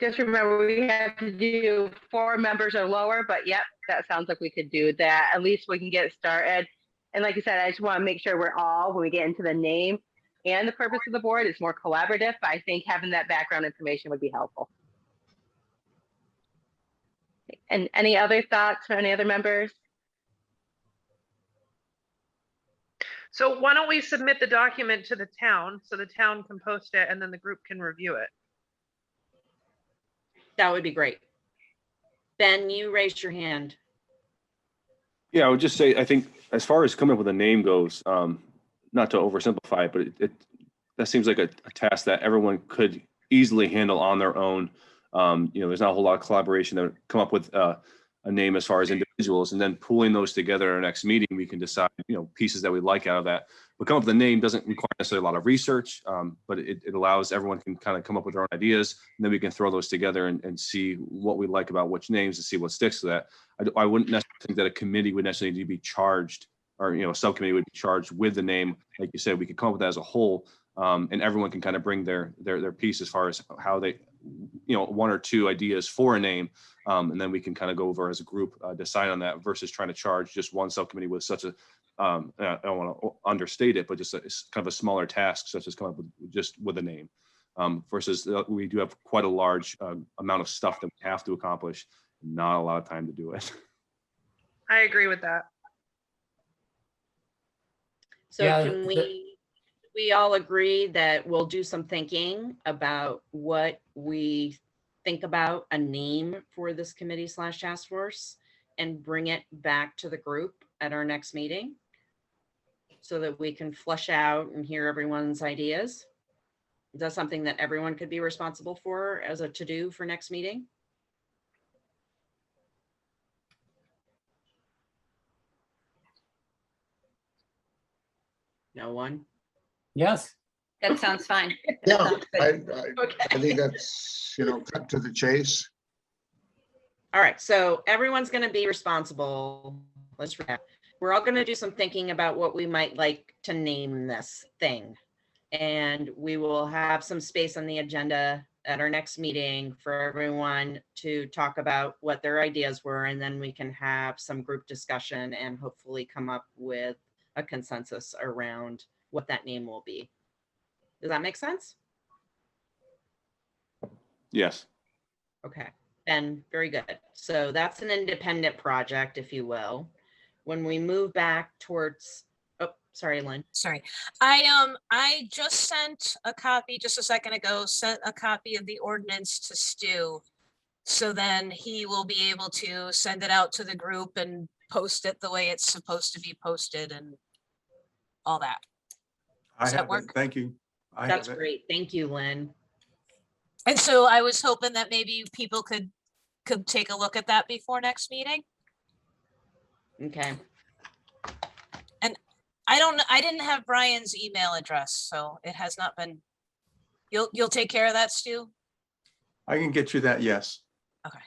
Just remember, we have to do 4 members or lower, but yep, that sounds like we could do that. At least we can get started. And like I said, I just want to make sure we're all, when we get into the name and the purpose of the board, it's more collaborative. But I think having that background information would be helpful. And any other thoughts from any other members? So why don't we submit the document to the town so the town can post it and then the group can review it? That would be great. Ben, you raised your hand. Yeah, I would just say, I think as far as coming up with a name goes, not to oversimplify it, but that seems like a task that everyone could easily handle on their own. You know, there's not a whole lot of collaboration that would come up with a name as far as individuals, and then pooling those together at our next meeting, we can decide, you know, pieces that we like out of that. But come up with a name doesn't require necessarily a lot of research, but it allows everyone can kind of come up with their own ideas, and then we can throw those together and see what we like about which names and see what sticks to that. I wouldn't necessarily think that a committee would necessarily need to be charged, or, you know, a subcommittee would be charged with the name. Like you said, we could come up with that as a whole, and everyone can kind of bring their piece as far as how they, you know, 1 or 2 ideas for a name, and then we can kind of go over as a group, decide on that, versus trying to charge just one subcommittee with such a, I don't want to understate it, but just it's kind of a smaller task, such as come up with a name, versus we do have quite a large amount of stuff that we have to accomplish, not a lot of time to do it. I agree with that. So Yeah, can we all agree that we'll do some thinking about what we think about a name for this committee / task force and bring it back to the group at our next meeting so that we can flush out and hear everyone's ideas? Is that something that everyone could be responsible for as a to-do for next meeting? No one? Yes. That sounds fine. Yeah, I Okay. think that's, you know, cut to the chase. All right, so everyone's going to be responsible. Let's recap. We're all going to do some thinking about what we might like to name this thing. And we will have some space on the agenda at our next meeting for everyone to talk about what their ideas were, and then we can have some group discussion and hopefully come up with a consensus around what that name will be. Does that make sense? Yes. Okay, Ben, very good. So that's an independent project, if you will. When we move back towards, oh, sorry, Lynn. Sorry, I just sent a copy just a second ago, sent a copy of the ordinance to Stu. So then he will be able to send it out to the group and post it the way it's supposed to be posted and all that. I Does that have it. work? Thank you. I That's have it. great. Thank you, Lynn. And so I was hoping that maybe people could take a look at that before next meeting. Okay. I didn't have Brian's email address, so it has not been, you'll take care of that, Stu? I can get you that, yes. Okay.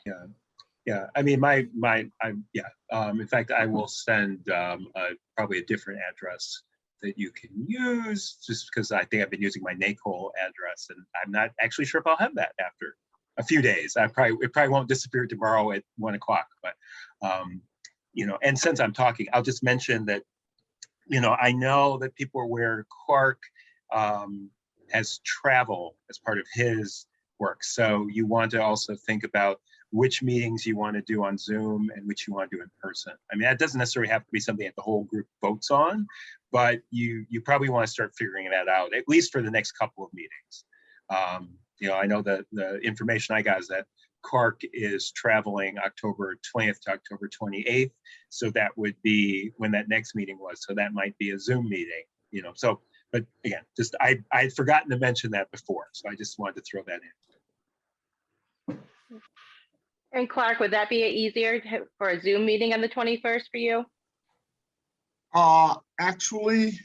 Yeah, I mean, in fact, I will send probably a different address that you can use, just because I think I've been using my NACOL address, and I'm not actually sure if I'll have that after a few days. It probably won't disappear tomorrow at 1 o'clock, but and since I'm talking, I'll just mention that, I know that people are aware Clark has travel as part of his work. So you want to also think about which meetings you want to do on Zoom and which you want to do in person. I mean, that doesn't necessarily have to be something that the whole group votes on, but you probably want to start figuring that out, at least for the next couple of meetings. I know that the information I got is that Clark is traveling October 20th to October 28th. So that would be when that next meeting was. So that might be a Zoom meeting, but again, just I'd forgotten to mention that before. So I just wanted to throw that in. And Clark, would that be easier for a Zoom meeting on the 21st for you? Actually,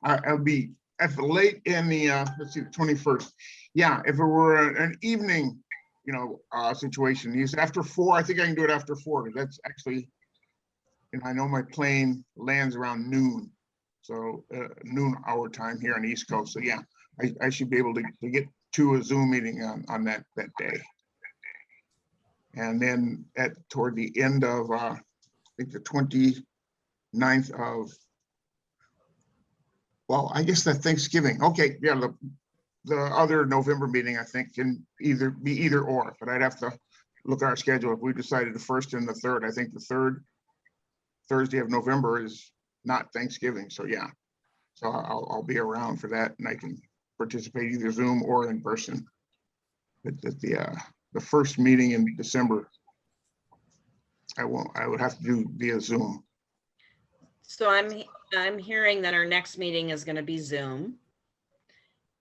I'll be at the late in the, let's see, the 21st. Yeah, if it were an evening, situation, he's after 4, I think I can do it after 4. That's actually, I know my plane lands around noon. So noon our time here on the East Coast. So yeah, I should be able to get to a Zoom meeting on that day. And then toward the end of, I think the 29th of, well, I guess that Thanksgiving. Okay, yeah, the other November meeting, I think, can be either or, but I'd have to look at our schedule. If we decided the 1st and the 3rd, I think the 3rd Thursday of November is not Thanksgiving. So yeah, so I'll be around for that, and I can participate either Zoom or in person. But the first meeting in December, I would have to do via Zoom. So I'm hearing that our next meeting is going to be Zoom.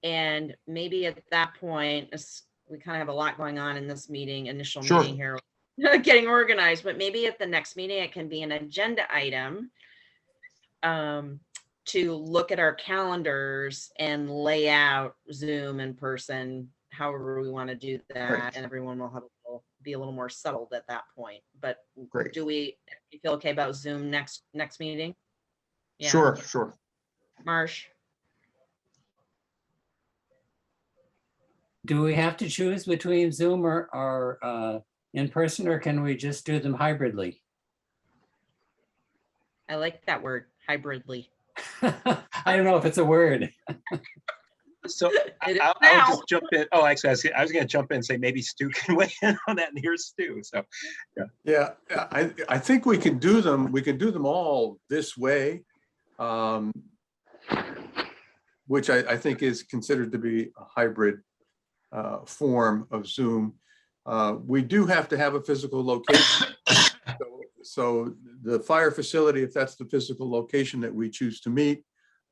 And maybe at that point, we kind of have a lot going on in this initial Sure. meeting here, getting organized, but maybe at the next meeting, it can be an agenda item to look at our calendars and lay out Zoom in person, however we want to do that. Right. And everyone will be a little more settled at that point. But Great. do you feel okay about Zoom next meeting? Yeah. Sure. Marsh? Do we have to choose between Zoom or in person, or can we just do them hybridly? I like that word, hybridly. I don't know if it's a word. So It is I'll now. just jump in. Oh, actually, I was going to jump in and say maybe Stu can weigh in on that, and here's Stu. So Yeah, I think we can do them. We can do them all this way, which I think is considered to be a hybrid form of Zoom. We do have to have a physical location. So the fire facility, if that's the physical location that we choose to meet,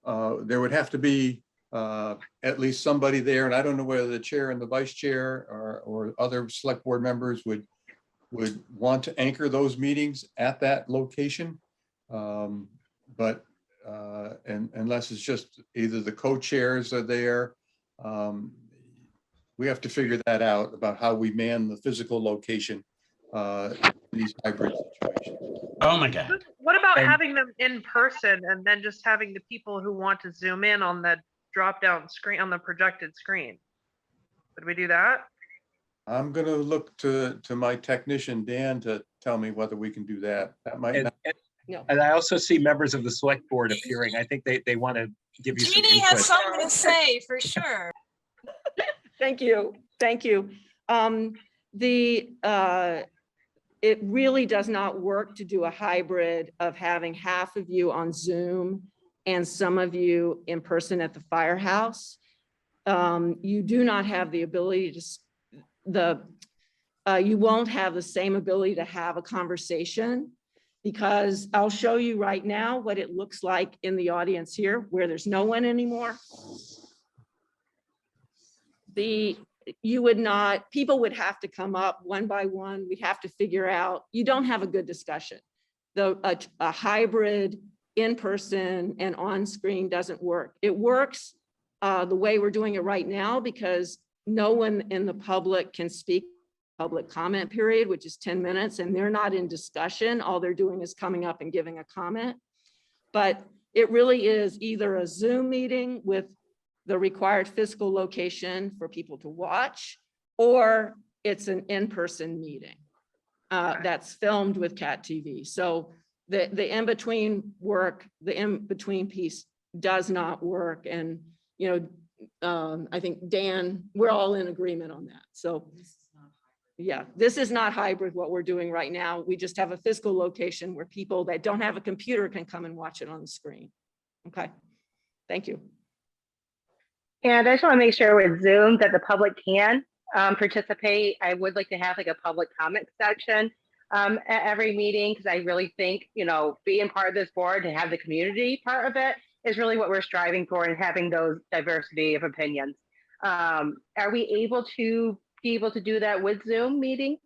there would have to be at least somebody there. And I don't know whether the chair and the vice chair or other select board members would want to anchor those meetings at that location. But unless it's just either the co-chairs are there, we have to figure that out about how we man the physical location in these hybrid situations. Oh my God. What about And- having them in person and then just having the people who want to Zoom in on the drop down screen on the projected screen. Did we do that? I'm gonna look to my technician, Dan, to tell me whether we can do that. That might not. No. And I also see members of the select board appearing. I think they want to give you some Jeannie has input. something to say for sure. Thank you. Thank you. It really does not work to do a hybrid of having half of you on Zoom and some of you in person at the firehouse. You do not have the ability to, you won't have the same ability to have a conversation, because I'll show you right now what it looks like in the audience here where there's no one anymore. People would have to come up one by one. We'd have to figure out, you don't have a good discussion. A hybrid in-person and on-screen doesn't work. It works the way we're doing it right now because no one in the public can speak public comment period, which is 10 minutes, and they're not in discussion. All they're doing is coming up and giving a comment. But it really is either a Zoom meeting with the required physical location for people to watch, or it's an in-person meeting that's filmed with Cat TV. So the in-between work, the in-between piece does not work. And, I think Dan, we're all in agreement on that. So yeah, this is not hybrid, what we're doing right now. We just have a physical location where people that don't have a computer can come and watch it on the screen. Okay, thank you. And I just want to make sure with Zoom that the public can participate. I would like to have like a public comment section at every meeting, because I really think, being part of this board to have the community part of it is really what we're striving for, and having those diversity of opinions. Are we able to do that with Zoom meetings?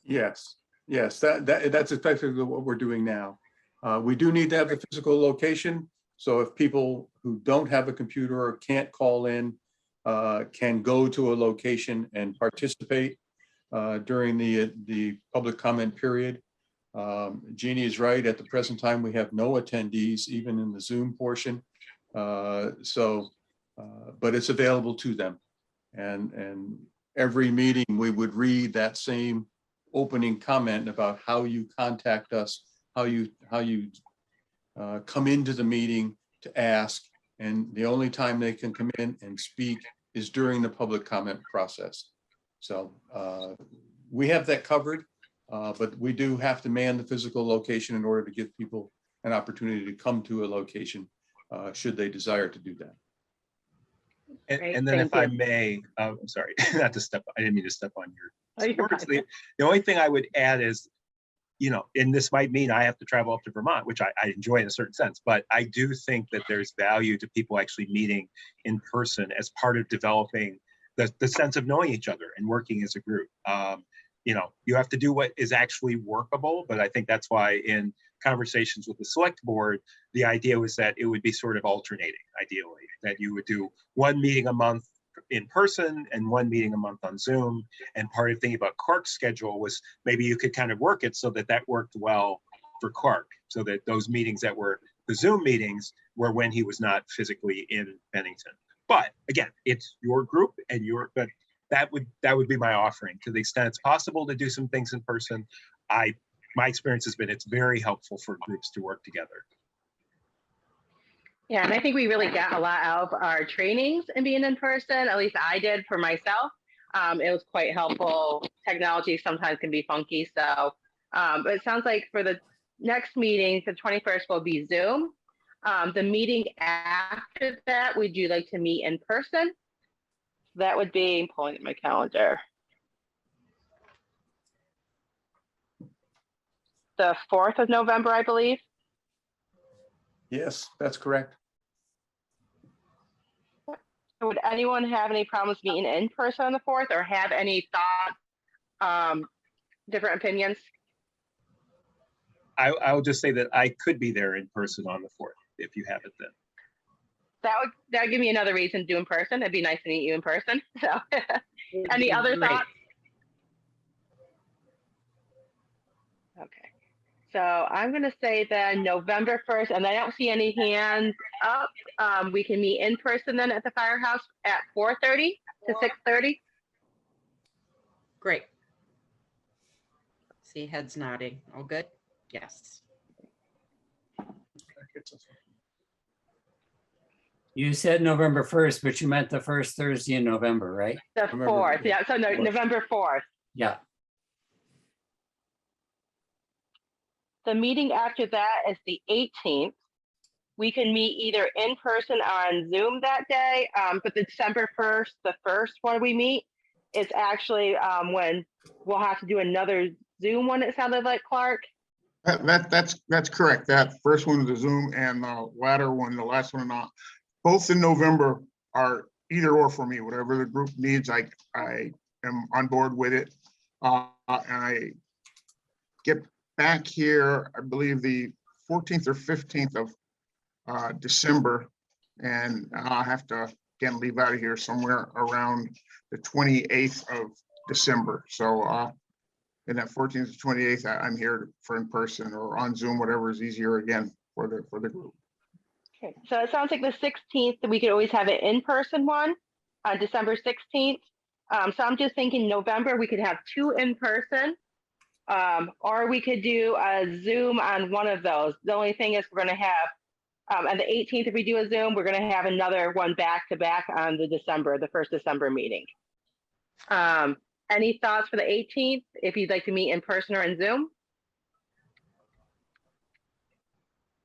Yes, that's effectively what we're doing now. We do need to have the physical location. So if people who don't have a computer or can't call in can go to a location and participate during the public comment period. Jeannie is right. At the present time, we have no attendees, even in the Zoom portion. But it's available to them. And every meeting, we would read that same opening comment about how you contact us, how you come into the meeting to ask, and the only time they can come in and speak is during the public comment process. So we have that covered, but we do have to man the physical location in order to give people an opportunity to come to a location should they desire to do that. And then if I may, I'm sorry, I didn't mean to step on your words. The only thing I would add is, and this might mean I have to travel up to Vermont, which I enjoy in a certain sense, but I do think that there's value to people actually meeting in person as part of developing the sense of knowing each other and working as a group. You have to do what is actually workable, but I think that's why in conversations with the select board, the idea was that it would be sort of alternating, ideally, that you would do one meeting a month in person and one meeting a month on Zoom. And part of thinking about Clark's schedule was maybe you could kind of work it so that that worked well for Clark, so that those meetings that were the Zoom meetings were when he was not physically in Bennington. But again, it's your group and but that would be my offering. To the extent it's possible to do some things in person, my experience has been it's very helpful for groups to work together. Yeah, and I think we really got a lot out of our trainings and being in person. At least I did for myself. It was quite helpful. Technology sometimes can be funky. So but it sounds like for the next meeting, the 21st will be Zoom. The meeting after that, would you like to meet in person? That would be, I'm pulling up my calendar. The 4th of November, I believe. Yes, that's correct. Would anyone have any problems meeting in person on the 4th, or have any thoughts, different opinions? I'll just say that I could be there in person on the 4th if you have it then. That would give me another reason to do in person. It'd be nice to meet you in person. So any other thoughts? Okay. So I'm going to say then November 1st, and I don't see any hands up. We can meet in person then at the firehouse at 4:30 to 6:30. Great. See heads nodding. All good? Yes. You said November 1st, but you meant the first Thursday in November, right? The November 4th, yeah, so no, 4th. November 4th. Yeah. The meeting after that is the 18th. We can meet either in person or on Zoom that day, but the December 1st, the first one we meet, is actually when we'll have to do another Zoom one, it sounded like, Clark. That's correct. That first one is the Zoom, and the latter one, the last one, not. Both in November are either or for me. Whatever the group needs, I am on board with it. And I get back here, I believe the 14th or 15th of December, and I'll have to again leave out of here somewhere around the 28th of December. So in that 14th to 28th, I'm here for in person or on Zoom, whatever is easier again for the group. Okay, so it sounds like the 16th, we could always have an in-person one on December 16th. So I'm just thinking November, we could have 2 in person, or we could do a Zoom on one of those. The only thing is we're going to have, on the 18th, if we do a Zoom, we're going to have another one back to back on the first December meeting. Any thoughts for the 18th, if you'd like to meet in person or in Zoom?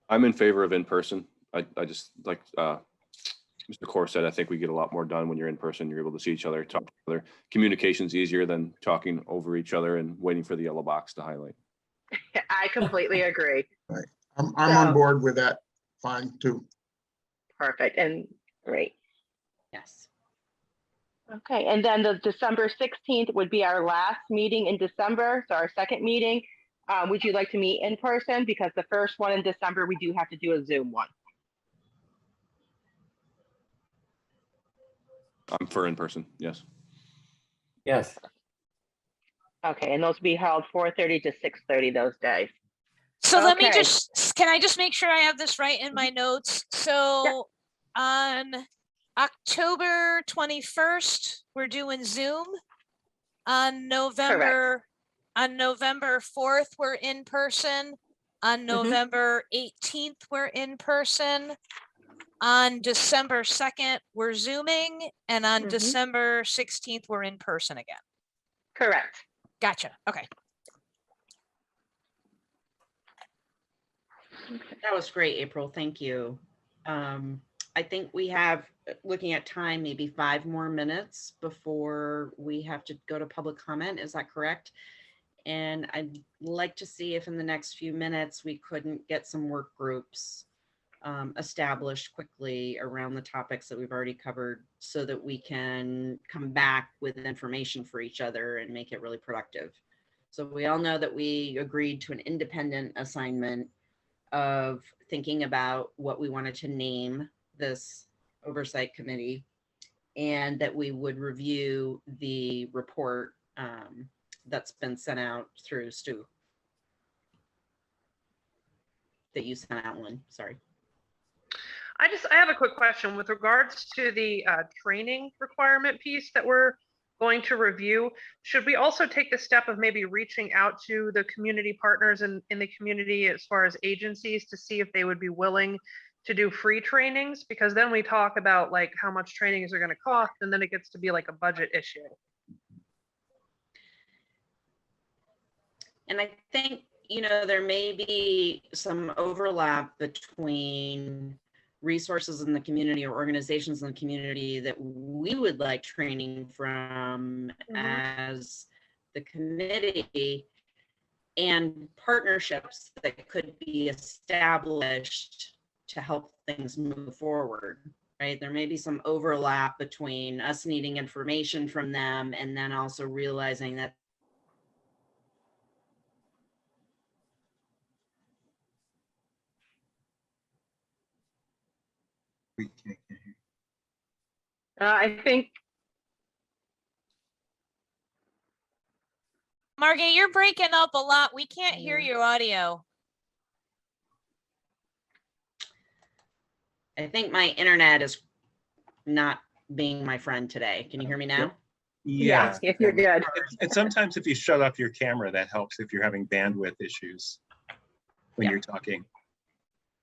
I'm in favor of in person. I just like Mr. Core said, I think we get a lot more done when you're in person. You're able to see each other, talk to each other. Communication's easier than talking over each other and waiting for the yellow box to highlight. I completely agree. Right. I'm on board with that. Fine too. Perfect and great. Yes. Okay, and then the December 16th would be our last meeting in December, so our second meeting. Would you like to meet in person? Because the first one in December, we do have to do a Zoom one. I'm for in person, yes. Yes. Okay, and those will be held 4:30 to 6:30 those days. So let me Okay. can I just make sure I have this right in my notes? So on October 21st, we're doing Zoom. On November 4th, we're in person. On November 18th, we're in person. On December 2nd, we're Zooming. And on December 16th, we're in person again. Correct. Gotcha. Okay. That was great, April. Thank you. I think we have, looking at time, maybe 5 more minutes before we have to go to public comment. Is that correct? And I'd like to see if in the next few minutes we couldn't get some work groups established quickly around the topics that we've already covered so that we can come back with information for each other and make it really productive. So we all know that we agreed to an independent assignment of thinking about what we wanted to name this oversight committee, and that we would review the report that's been sent out through Stu. That you sent out, Lynn, sorry. I have a quick question with regards to the training requirement piece that we're going to review. Should we also take the step of maybe reaching out to the community partners in the community as far as agencies to see if they would be willing to do free trainings? Because then we talk about like how much trainings are going to cost, and then it gets to be like a budget issue. And I think, you know, there may be some overlap between resources in the community or organizations in the community that we would like training from as the committee, and partnerships that could be established to help things move forward, right? There may be some overlap between us needing information from them and then also realizing that We can't hear you. I think, Margay, you're breaking up a lot. We can't hear your audio. I think my internet is not being my friend today. Can you hear me now? Yeah. Yes, you're good. And sometimes if you shut off your camera, that helps if you're having bandwidth issues when Yeah. you're talking.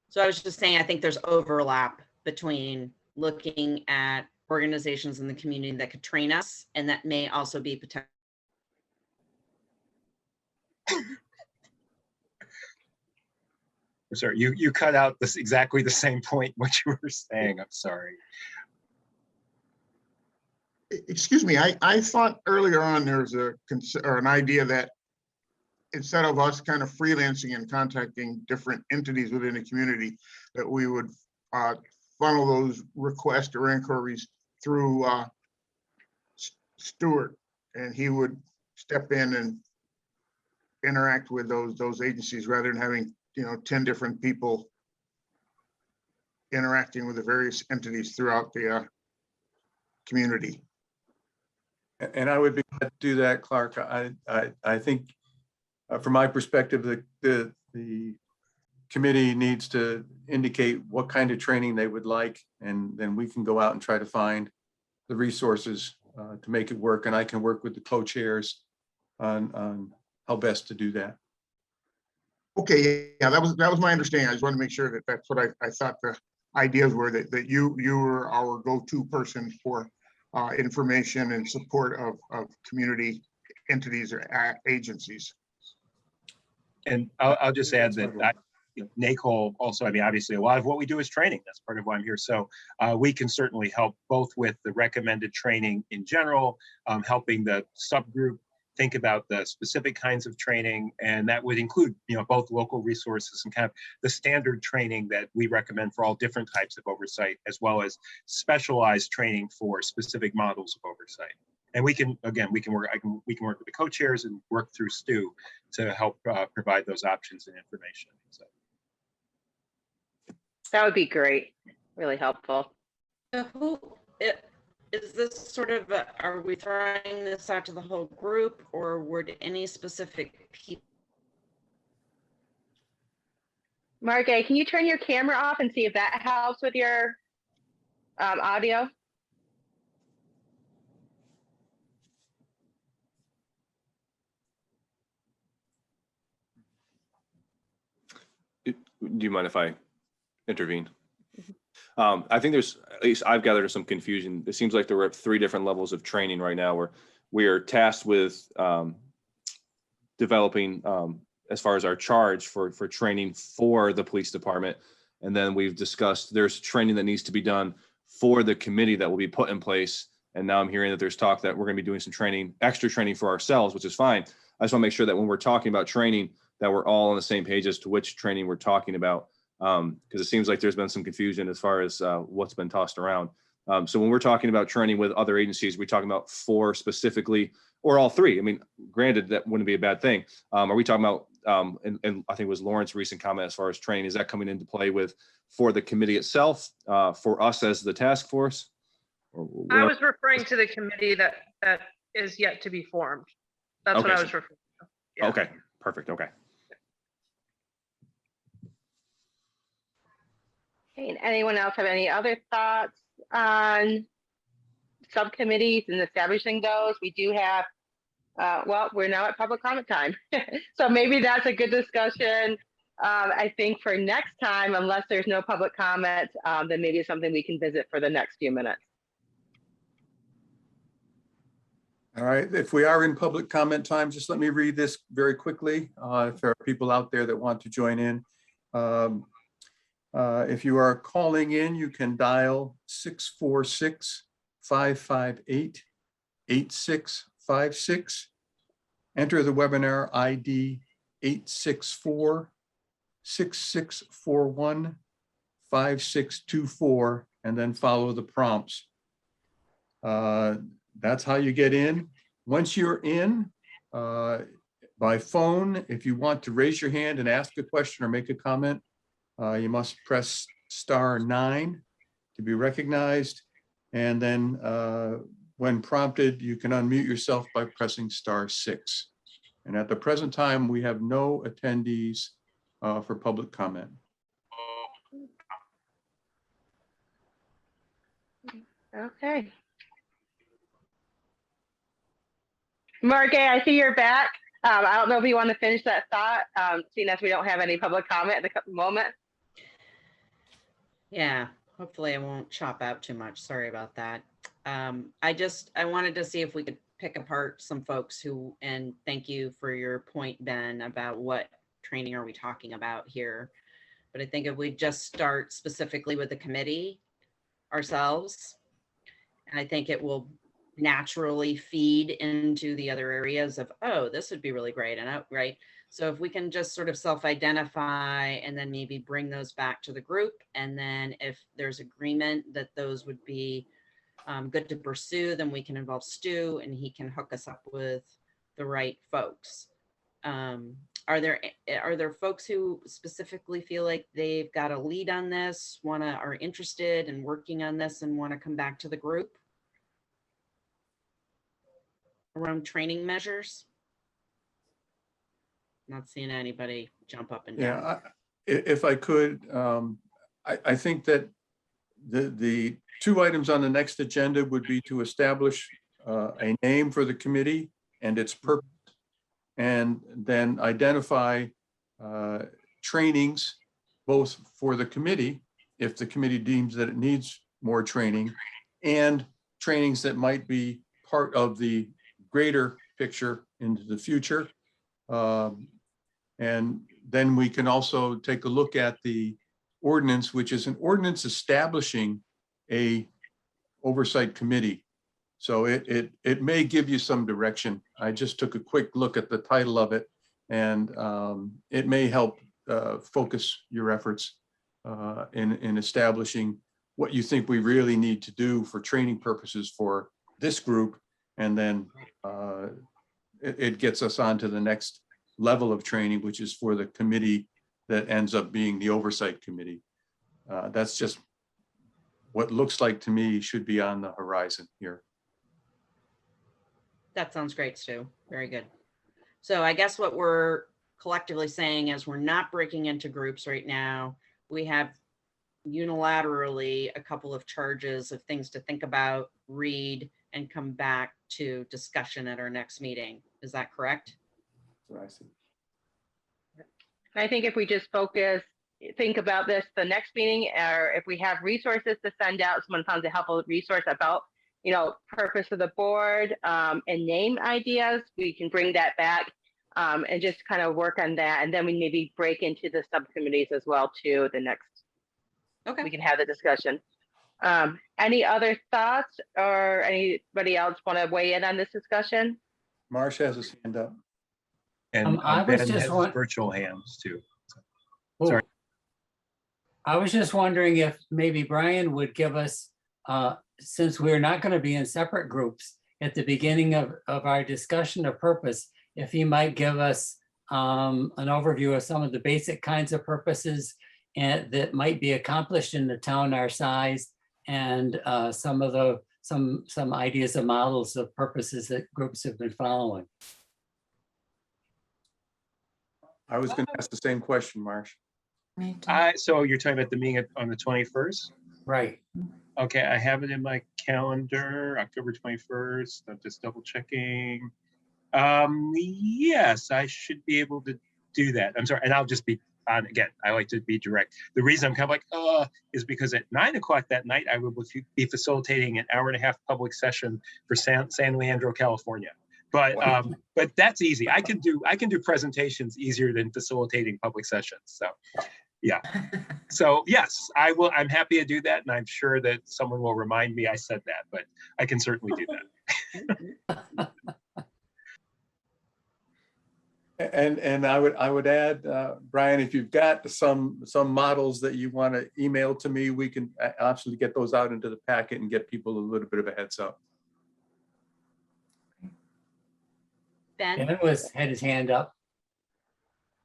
So I was just saying, I think there's overlap between looking at organizations in the community that could train us, and that may also be potential. Sorry, you cut out this exactly the same point what you were saying. I'm sorry. Excuse me, I thought earlier on there was an idea that instead of us kind of freelancing and contacting different entities within the community, that we would funnel those requests or inquiries through Stuart, and he would step in and interact with those agencies rather than having 10 different people interacting with the various entities throughout the community. And I would be glad to do that, Clark. I think from my perspective, the committee needs to indicate what kind of training they would like, and then we can go out and try to find the resources to make it work. And I can work with the co-chairs on how best to do that. Okay, yeah, that was my understanding. I just wanted to make sure that that's what I thought the ideas were, that you were our go-to person for information and support of community entities or agencies. And I'll just add that NACOL also, I mean, obviously a lot of what we do is training. That's part of why I'm here. So we can certainly help both with the recommended training in general, helping the subgroup think about the specific kinds of training, and that would include, both local resources and kind of the standard training that we recommend for all different types of oversight, as well as specialized training for specific models of oversight. And we can work with the co-chairs and work through Stu to help provide those options and information. So That would be great. Really helpful. Is this sort of, are we throwing this out to the whole group, or would any specific people? Margay, can you turn your camera off and see if that helps with your audio? Do you mind if I intervene? I think there's, at least I've gathered some confusion. It seems like there were 3 different levels of training right now where we are tasked with developing as far as our charge for training for the police department. And then we've discussed there's training that needs to be done for the committee that will be put in place. And now I'm hearing that there's talk that we're going to be doing some training, extra training for ourselves, which is fine. I just want to make sure that when we're talking about training, that we're all on the same page as to which training we're talking about. Because it seems like there's been some confusion as far as what's been tossed around. So when we're talking about training with other agencies, we're talking about 4 specifically, or all 3. I mean, granted, that wouldn't be a bad thing. Are we talking about, and I think it was Lauren's recent comment as far as training, is that coming into play for the committee itself, for us as the task force? I was referring to the committee that is yet to be formed. That's Okay, what I was referring to. Yeah. Okay, perfect. Okay. Okay, and anyone else have any other thoughts on subcommittees and establishing those? We do have, well, we're now at public comment time. So maybe that's a good discussion. I think for next time, unless there's no public comment, then maybe it's something we can visit for the next few minutes. All right, if we are in public comment time, just let me read this very quickly. If there are people out there that want to join in. If you are calling in, you can dial 646-558-8656. Enter the webinar ID 864-6641-5624, and then follow the prompts. That's how you get in. Once you're in, by phone, if you want to raise your hand and ask a question or make a comment, you must press *9 to be recognized. And then when prompted, you can unmute yourself by pressing *6. And at the present time, we have no attendees for public comment. Okay. Margay, I see you're back. I don't know if you want to finish that thought, seeing as we don't have any public comment at the moment. Yeah, hopefully I won't chop out too much. Sorry about that. I wanted to see if we could pick apart some folks who, and thank you for your point, Ben, about what training are we talking about here. But I think if we just start specifically with the committee ourselves, and I think it will naturally feed into the other areas of, oh, this would be really great. And right. So if we can just sort of self-identify and then maybe bring those back to the group. And then if there's agreement that those would be good to pursue, then we can involve Stu and he can hook us up with the right folks. Are there folks who specifically feel like they've got a lead on this, are interested in working on this and want to come back to the group around training measures? Not seeing anybody jump up and down. Yeah, if I could, I think that the two items on the next agenda would be to establish a name for the committee and its purpose, and then identify trainings both for the committee, if the committee deems that it needs more training, and trainings that might be part of the greater picture into the future. And then we can also take a look at the ordinance, which is an ordinance establishing a oversight committee. So it may give you some direction. I just took a quick look at the title of it, and it may help focus your efforts in establishing what you think we really need to do for training purposes for this group. And then it gets us on to the next level of training, which is for the committee that ends up being the oversight committee. That's just what looks like to me should be on the horizon here. That sounds great, Stu. Very good. So I guess what we're collectively saying is we're not breaking into groups right now. We have unilaterally a couple of charges of things to think about, read, and come back to discussion at our next meeting. Is that correct? That's what I see. I think if we just think about this the next meeting, or if we have resources to send out, someone finds a helpful resource about, purpose of the board and name ideas, we can bring that back and just kind of work on that. And then we maybe break into the subcommittees as well too, the next, okay, we can have the discussion. Any other thoughts, or anybody else want to weigh in on this discussion? Marsh has his hand up. And I was Ben just has virtual hands too. Oh, Sorry. I was just wondering if maybe Brian would give us, since we're not going to be in separate groups at the beginning of our discussion of purpose, if he might give us an overview of some of the basic kinds of purposes that might be accomplished in a town our size, and some ideas of models of purposes that groups have been following. I was going to ask the same question, Marsh. Me too. So you're talking about the meeting on the 21st? Right. Okay, I have it in my calendar, October 21st. I'm just double checking. Yes, I should be able to do that. I'm sorry, and I'll just be on again. I like to be direct. The reason I'm kind of like, is because at 9 o'clock that night, I will be facilitating an hour-and-a-half public session for San Leandro, California. But but that's easy. I can do presentations easier than facilitating public sessions. So yeah. So yes, I will. I'm happy to do that, and I'm sure that someone will remind me I said that. But I can certainly do that. And I would add, Brian, if you've got some models that you want to email to me, we can absolutely get those out into the packet and get people a little bit of a heads up. Ben? Ben had his hand up.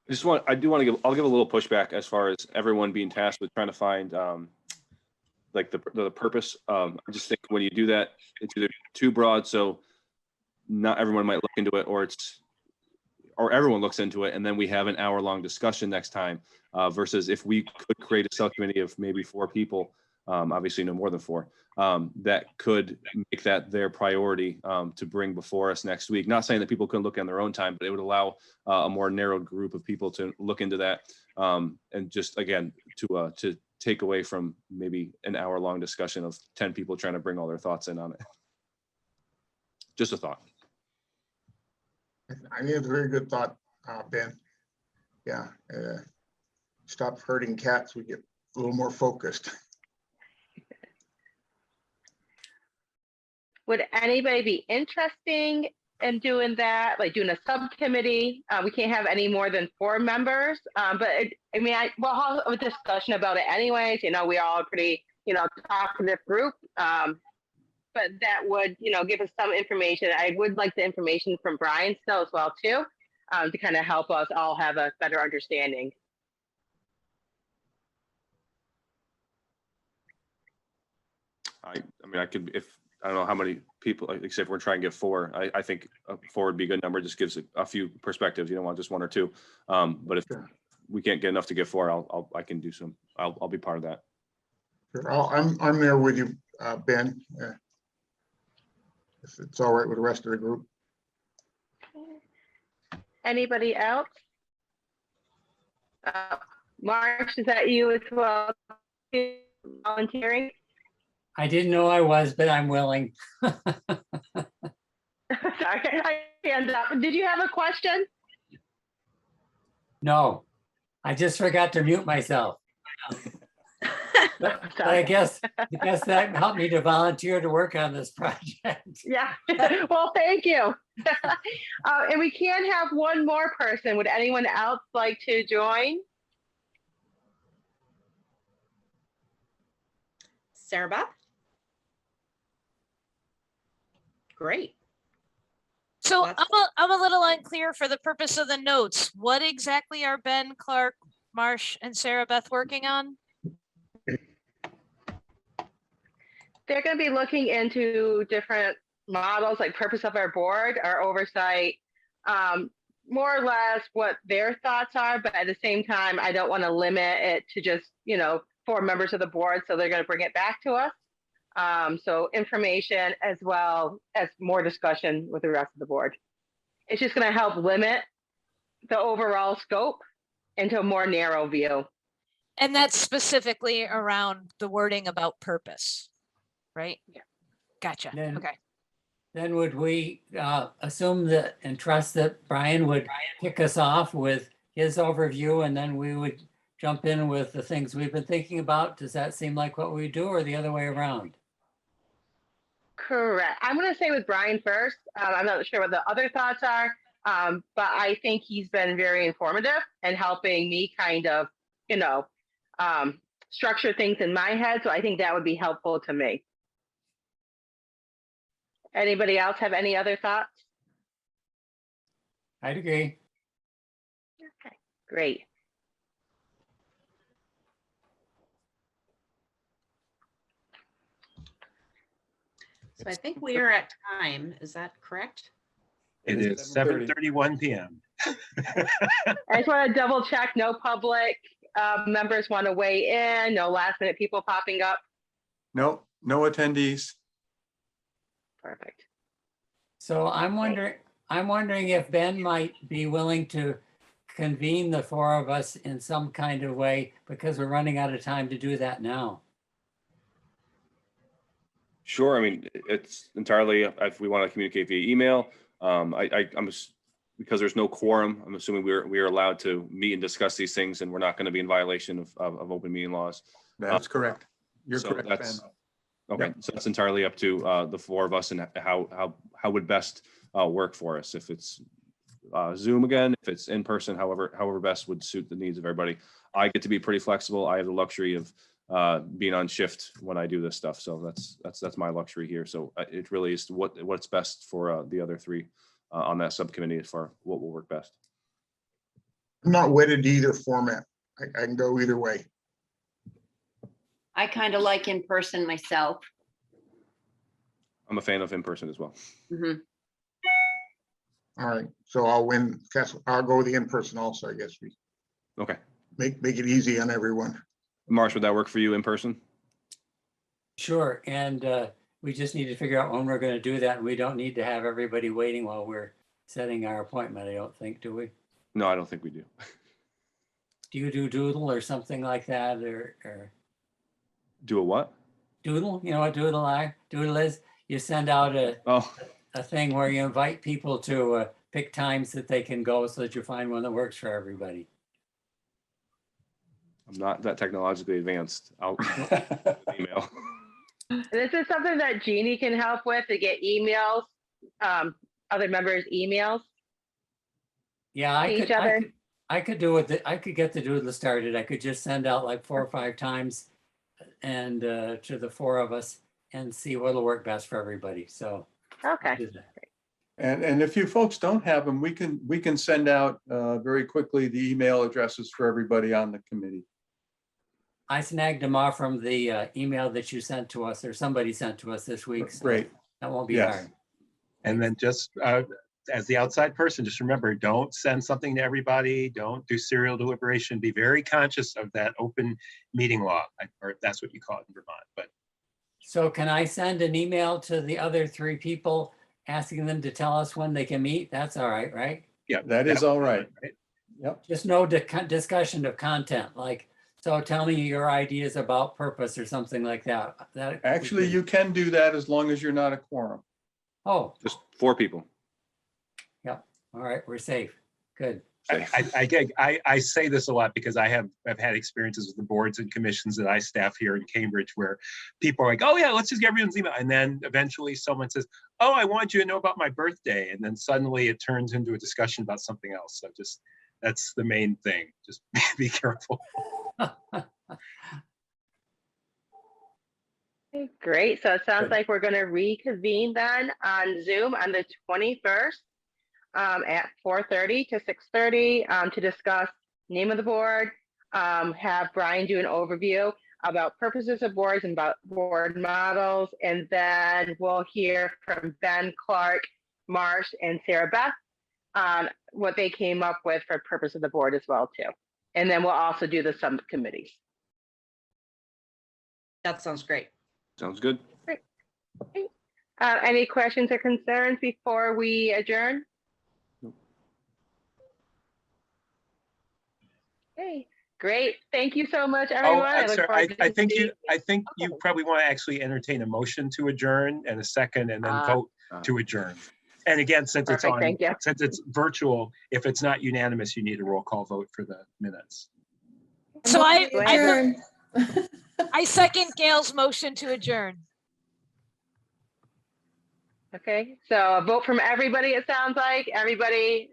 I'll give a little pushback as far as everyone being tasked with trying to find like the purpose. I just think when you do that, it's either too broad, so not everyone might look into it, or everyone looks into it, and then we have an hour-long discussion next time, versus if we could create a subcommittee of maybe 4 people obviously no more than 4, that could make that their priority to bring before us next week. Not saying that people couldn't look on their own time, but it would allow a more narrowed group of people to look into that, and just again to take away from maybe an hour-long discussion of 10 people trying to bring all their thoughts in on it. Just a thought. I think it's a very good thought, Ben. Yeah, stop herding cats. We get a little more focused. Would anybody be interested in doing that, like doing a subcommittee? We can't have any more than 4 members, but we'll have a discussion about it anyways. You know, we all are pretty, talkative group, but that would, give us some information. I would like the information from Brian still as well too, to kind of help us all have a better understanding. I mean, I could, if I don't know how many people, except we're trying to get 4. I think 4 would be a good number. Just gives a few perspectives. You don't want just 1 or 2. But if we can't get enough to get 4, I can do some. I'll be part of that. Sure. I'm there with you, Ben. If it's all right with the rest of the group. Anybody else? Marsh, is that you as well? Volunteering? I didn't know I was, but I'm willing. Sorry, I hand up. Did you have a question? No, I just forgot to mute myself. But I guess that helped me to volunteer to work on this project. Yeah, well, thank you. And we can have 1 more person. Would anyone else like to join? Sarah Beth? Great. So That's- I'm a little unclear for the purpose of the notes. What exactly are Ben, Clark, Marsh, and Sarah Beth working on? They're going to be looking into different models, like purpose of our board, our oversight, more or less what their thoughts are. But at the same time, I don't want to limit it to just, 4 members of the board. So they're going to bring it back to us. So information as well as more discussion with the rest of the board. It's just going to help limit the overall scope into a more narrow view. And that's specifically around the wording about purpose, right? Yeah. Gotcha. Then- Okay. Then would we assume that and trust that Brian would kick us off with his overview, and then we would jump in with the things we've been thinking about? Does that seem like what we do, or the other way around? Correct. I'm going to say with Brian first. I'm not sure what the other thoughts are, but I think he's been very informative and helping me kind of, structure things in my head. So I think that would be helpful to me. Anybody else have any other thoughts? I'd agree. Okay, great. So I think we are at time. Is that correct? It is 7:31 p.m. I just want to double check, no public members want to weigh in, no last minute people popping up. No attendees. Perfect. So I'm wondering if Ben might be willing to convene the 4 of us in some kind of way, because we're running out of time to do that now. Sure. I mean, it's entirely if we want to communicate via email. Because there's no quorum, I'm assuming we are allowed to meet and discuss these things, and we're not going to be in violation of open meeting laws. That's correct. You're so correct, Ben. Okay, so that's entirely up to the 4 of us and how would best work for us. If it's Zoom again, if it's in person, however best would suit the needs of everybody. I get to be pretty flexible. I have the luxury of being on shift when I do this stuff, so that's my luxury here. So it really is what's best for the other 3 on that subcommittee for what will work best. I'm not wedded to either format. I can go either way. I kind of like in person myself. I'm a fan of in person as well. Mhm. All right, so I'll go with the in-person also, I guess. We Okay. make it easy on everyone. Marsh, would that work for you in person? Sure, and we just need to figure out when we're going to do that. And we don't need to have everybody waiting while we're setting our appointment, I don't think, do we? No, I don't think we do. Do you do doodle or something like that, or Do a what? doodle? You know what doodle is? You send out Oh, a thing where you invite people to pick times that they can go so that you find one that works for everybody. I'm not that technologically advanced. I'll email. This is something that Jeannie can help with to get emails, other members' emails. Yeah, To each other. I could do it. I could get the doodle started. I could just send out like 4 or 5 times and to the 4 of us and see what'll work best for everybody. So. Okay. do that. And if you folks don't have them, we can send out very quickly the email addresses for everybody on the committee. I snagged them off from the email that you sent to us or somebody sent to us this week. So Great. that won't be Yes. hard. And then just as the outside person, just remember, don't send something to everybody. Don't do serial deliberation. Be very conscious of that open meeting law, or that's what you call it in Vermont. But So can I send an email to the other 3 people asking them to tell us when they can meet? That's all right, right? yeah, That is all right. Yep. Just no discussion of content, like, so tell me your ideas about purpose or something like that. Actually, you can do that as long as you're not a quorum. Oh, Just 4 people. all right, we're safe. Good. I say this a lot because I've had experiences with the boards and commissions that I staff here in Cambridge where people are like, oh yeah, let's just get everyone's email. And then eventually someone says, oh, I want you to know about my birthday. And then suddenly it turns into a discussion about something else. So just, that's the main thing. Just be careful. Okay, great. So it sounds Good. like we're going to reconvene then on Zoom on the 21st at 4:30 to 6:30 to discuss name of the board, have Brian do an overview about purposes of boards and about board models, and then we'll hear from Ben, Clark, Marsh, and Sarah Beth on what they came up with for purpose of the board as well too. And then we'll also do the subcommittees. That sounds great. Sounds good. Any questions or concerns before we adjourn? Okay, great. Thank you so much, everyone. Oh, I'm look sorry. forward to I think seeing- you probably want to actually entertain a motion to adjourn and a second and then vote to adjourn. And again, since it's Perfect, on, thank you. since it's virtual, if it's not unanimous, you need a roll call vote for the minutes. So Adjourn. I second Gail's motion to adjourn. Okay, so a vote from everybody, it sounds like. Everybody,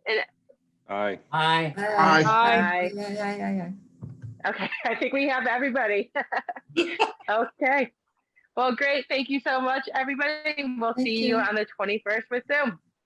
Aye. Hi. Aye. aye. Yeah. Okay, I think we have everybody. Okay. Well, great. Thank you so much, everybody. We'll Thank see you you. on the 21st with Zoom.